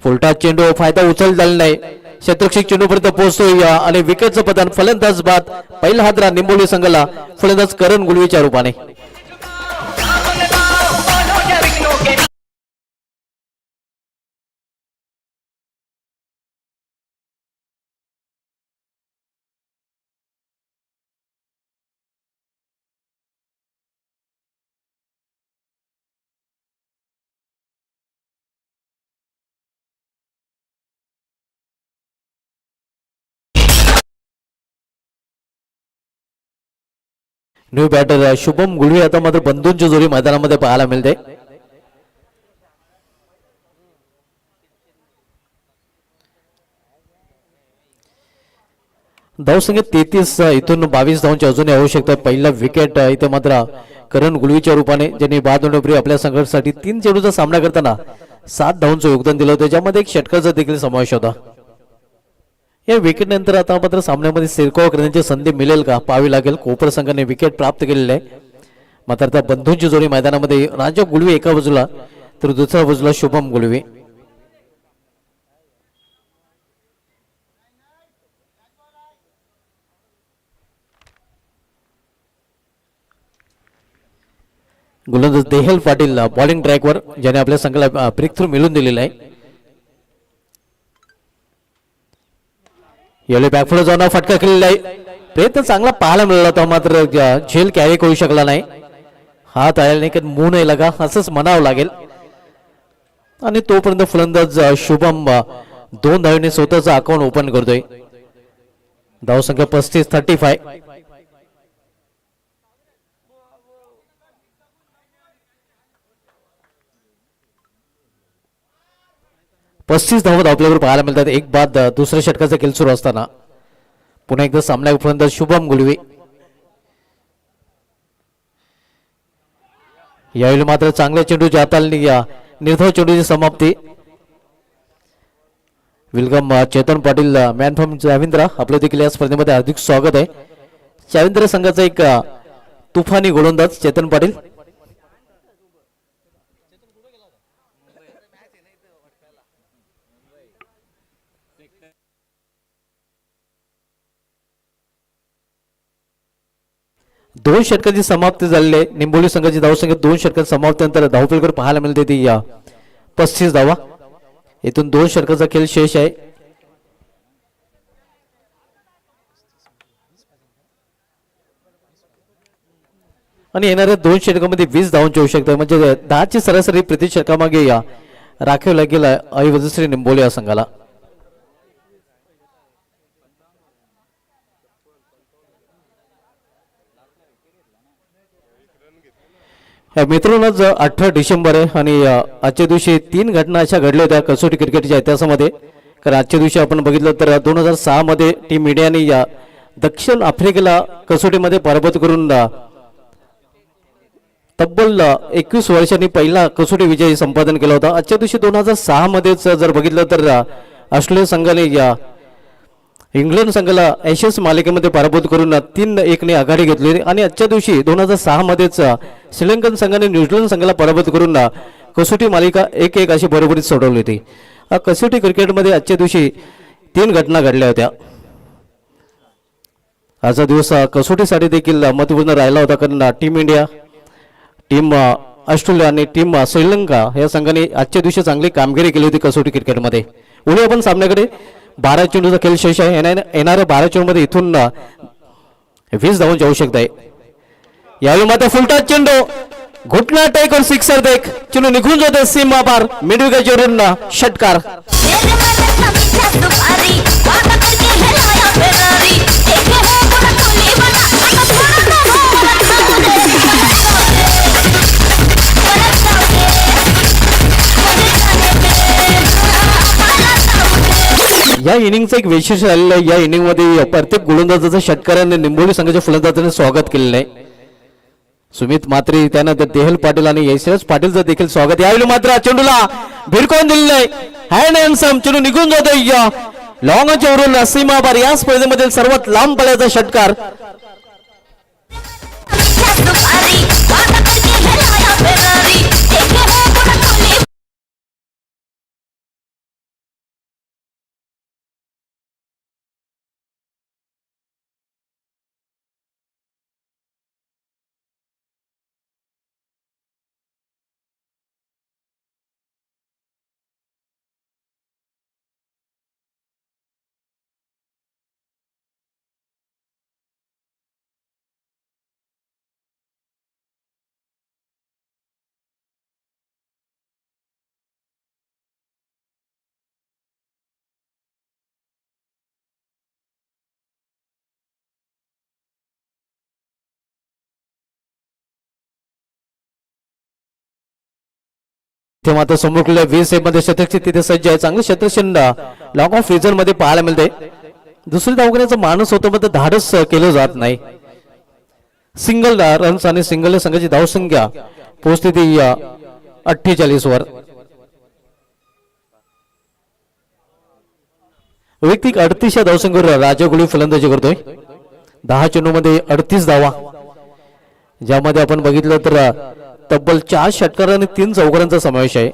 फुलटा चेंडू फायदा उचल झाला नाही. क्षेत्ररक्षक चेंडूपर्यंत पोहोचतोय आणि विकेटचं पतन फलंदाज बाद. पहिला हादरा निंबोली संघाला फलंदाज करण गुलवेच्या रूपाने. न्यू बॅटर शुभम गुळवे आता मात्र बंधूंची जोडी मैदानामध्ये पाहायला मिळते. धावसंख्या 33 इथून 22 धावांची अजूनही आवश्यकता. पहिला विकेट इथे मात्र करण गुळवीच्या रूपाने ज्यांनी बाद होण्यापूर्वी आपल्या संघासाठी 3 चेंडूचा सामना करताना 7 धावांचं योगदान दिलं होतं ज्यामध्ये एक षटकाचा देखील समावेश होता. या विकेट नंतर आता मात्र सामन्यामध्ये सिरकाव करण्याची संधी मिळेल का पाहावी लागेल. कोपर संघाने विकेट प्राप्त केलेले आहे मात्र आता बंधूंची जोडी मैदानामध्ये राजा गुळवे एका बाजूला तर दुसऱ्या बाजूला शुभम गुळवे. गोलंदाज देहल पाटील बॉलिंग ट्रॅकवर ज्याने आपल्या संघाला ब्रेक थ्रू मिळवून दिलेला आहे. यावेळी बॅकफुट जाऊन फटका केलेला आहे. प्रयत्न चांगला पाहायला मिळाला होता मात्र झेल कॅरी करू शकला नाही. हात आला नाही की मून नाही लगा असंच म्हणावं लागेल. आणि तोपर्यंत फलंदाज शुभम 2 धावेने स्वतःचा अकाउंट ओपन करतोय. धावसंख्या 35-35. धावा आपल्यावर पाहायला मिळतात. एक बाद दुसऱ्या षटकाचा खेळ सुरू असताना पुन्हा एकदा सामना फलंदाज शुभम गुळवे. यावेळी मात्र चांगल्या चेंडूच्या हाताला निर्धाव चेंडूची समाप्ती. Welcome Chetan Patil man from Chavindra आपलं देखील या स्पर्धेमध्ये हार्दिक स्वागत आहे. चाविंद्रा संघाचा एक तुफानी गोलंदाज चेतन पाटील. दोन षटकांची समाप्ती झालेली आहे. निंबोली संघाची धावसंख्या 2 षटकांची समाप्तीनंतर धावफलकावर पाहायला मिळते ती 35 धावा. इथून 2 षटकाचा खेळ शेष आहे. आणि येणाऱ्या 2 षटकामध्ये 20 धावांची आवश्यकता आहे म्हणजे 10ची सरासरी प्रति षटकामागे राखीव लागेल आई वज्रश्री निंबोली या संघाला. मित्रांनो आज 18 डिसेंबर आहे आणि आजच्या दिवशी 3 घटना अशा घडल्या होत्या कसोटी क्रिकेटच्या इतिहासामध्ये. कारण आजच्या दिवशी आपण बघितलं तर 2006 मध्ये टीम इंडियाने दक्षिण आफ्रिकेला कसोटीमध्ये पराभूत करून तब्बल 21 वर्षांनी पहिला कसोटी विजय संपादन केला होता. आजच्या दिवशी 2006 मध्येच जर बघितलं तर ऑस्ट्रेलिया संघाने या इंग्लंड संघाला एशेस मालिकेमध्ये पराभूत करून 3-1 ने आघाडी घेतली आणि आजच्या दिवशी 2006 मध्येच श्रीलंकन संघाने न्यूझीलंड संघाला पराभूत करून कसोटी मालिका 1-1 अशी बरोबरीत सोडवली होती. कसोटी क्रिकेटमध्ये आजच्या दिवशी 3 घटना घडल्या होत्या. आजचा दिवस कसोटीसाठी देखील महत्त्वपूर्ण राहिला होता, कारण टीम इंडिया, टीम ऑस्ट्रेलिया आणि टीम श्रीलंका या संघाने आजच्या दिवशी चांगली कामगिरी केली होती कसोटी क्रिकेटमध्ये. पुढे आपण सामन्याकडे 12 चेंडूचा खेळ शेष आहे. येणाऱ्या 12 चेंडूमध्ये इथून 20 धावून जाऊ शकत आहे. यावेळी मात्र फुलटॉस चेंडू, घुटना टेक और सिक्सर देख, चेंडू निघून जाते सीमा पार, मिड विकेटवरून षटकार. या इनिंगचं एक वैशिष्ट्य झालेलं आहे. या इनिंगमध्ये प्रत्येक गोलंदाजाचं षटकाराने निंबोली संघाच्या फलंदाजाने स्वागत केलेलं आहे. सुमित मात्री, त्यानंतर देहल पाटील आणि यशराज पाटीलचं देखील स्वागत. यावेळी मात्र चेंडूला भिरकवून दिलेलं आहे. हँड हँडसम चेंडू निघून जातो या लॉंगच्या वरून सीमापार. या स्पर्धेमधील सर्वात लांब पल्ल्याचा षटकार. ते मात्र समोरल्या 20 मध्ये शतकची तिथे सज्ज आहे. चांगलं शतकशंडा लॉंग ऑफ रिझन मध्ये पाहायला मिळते. दुसरी धाव घेण्याचा माणूस होतो, पण धाडस केलं जात नाही. सिंगल रन्स आणि सिंगल संघाची धावसंख्या पोहोचते ती 48 वर. वैयक्तिक 38 धावसंख्येवर राजा गुळी फलंदाजी करतोय. 10 चेंडूमध्ये 38 धावा, ज्यामध्ये आपण बघितलं तर तब्बल 4 षटकार आणि 3 चौकारांचा समावेश आहे.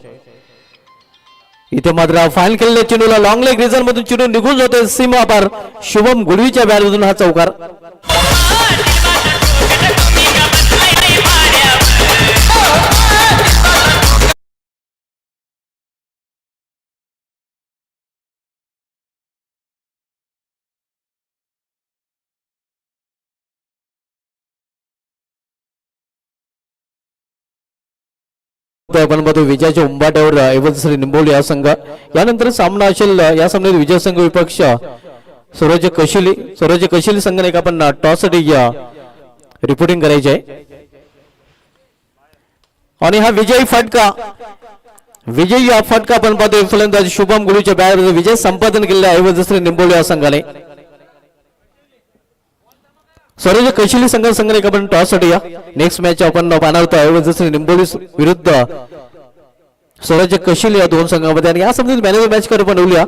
इथे मात्र फाईन केलेल्या चेंडूला लॉंग लेग रिझन मधून चेंडू निघून जातोय सीमा पार. शुभम गुडवीच्या बॅट मधून हा चौकार. आपण बघतो विजयाच्या उंबाट्यावर ऐवजी निंबोली या संघ. यानंतर सामना असेल. या सामन्यात विजय संघ विपक्ष स्वराज्य कशिली संघाने एक आपण टॉससाठी रिपोर्टिंग करायची आहे. आणि हा विजयी फटका आपण पाहतोय फलंदाज शुभम गुळूच्या बॅटवर विजय संपादन केलेला ऐवजी निंबोली या संघाने. स्वराज्य कशिली संघाने एक आपण टॉससाठी या नेक्स्ट मॅच आपण पाहणार होतो ऐवजी निंबोली विरुद्ध स्वराज्य कशिली या 2 संघांमध्ये. आणि या सामन्यात मॅन ऑफ द मॅच कर बनवूया.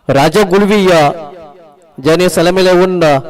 राजा गुळवी ज्याने सलामी लावून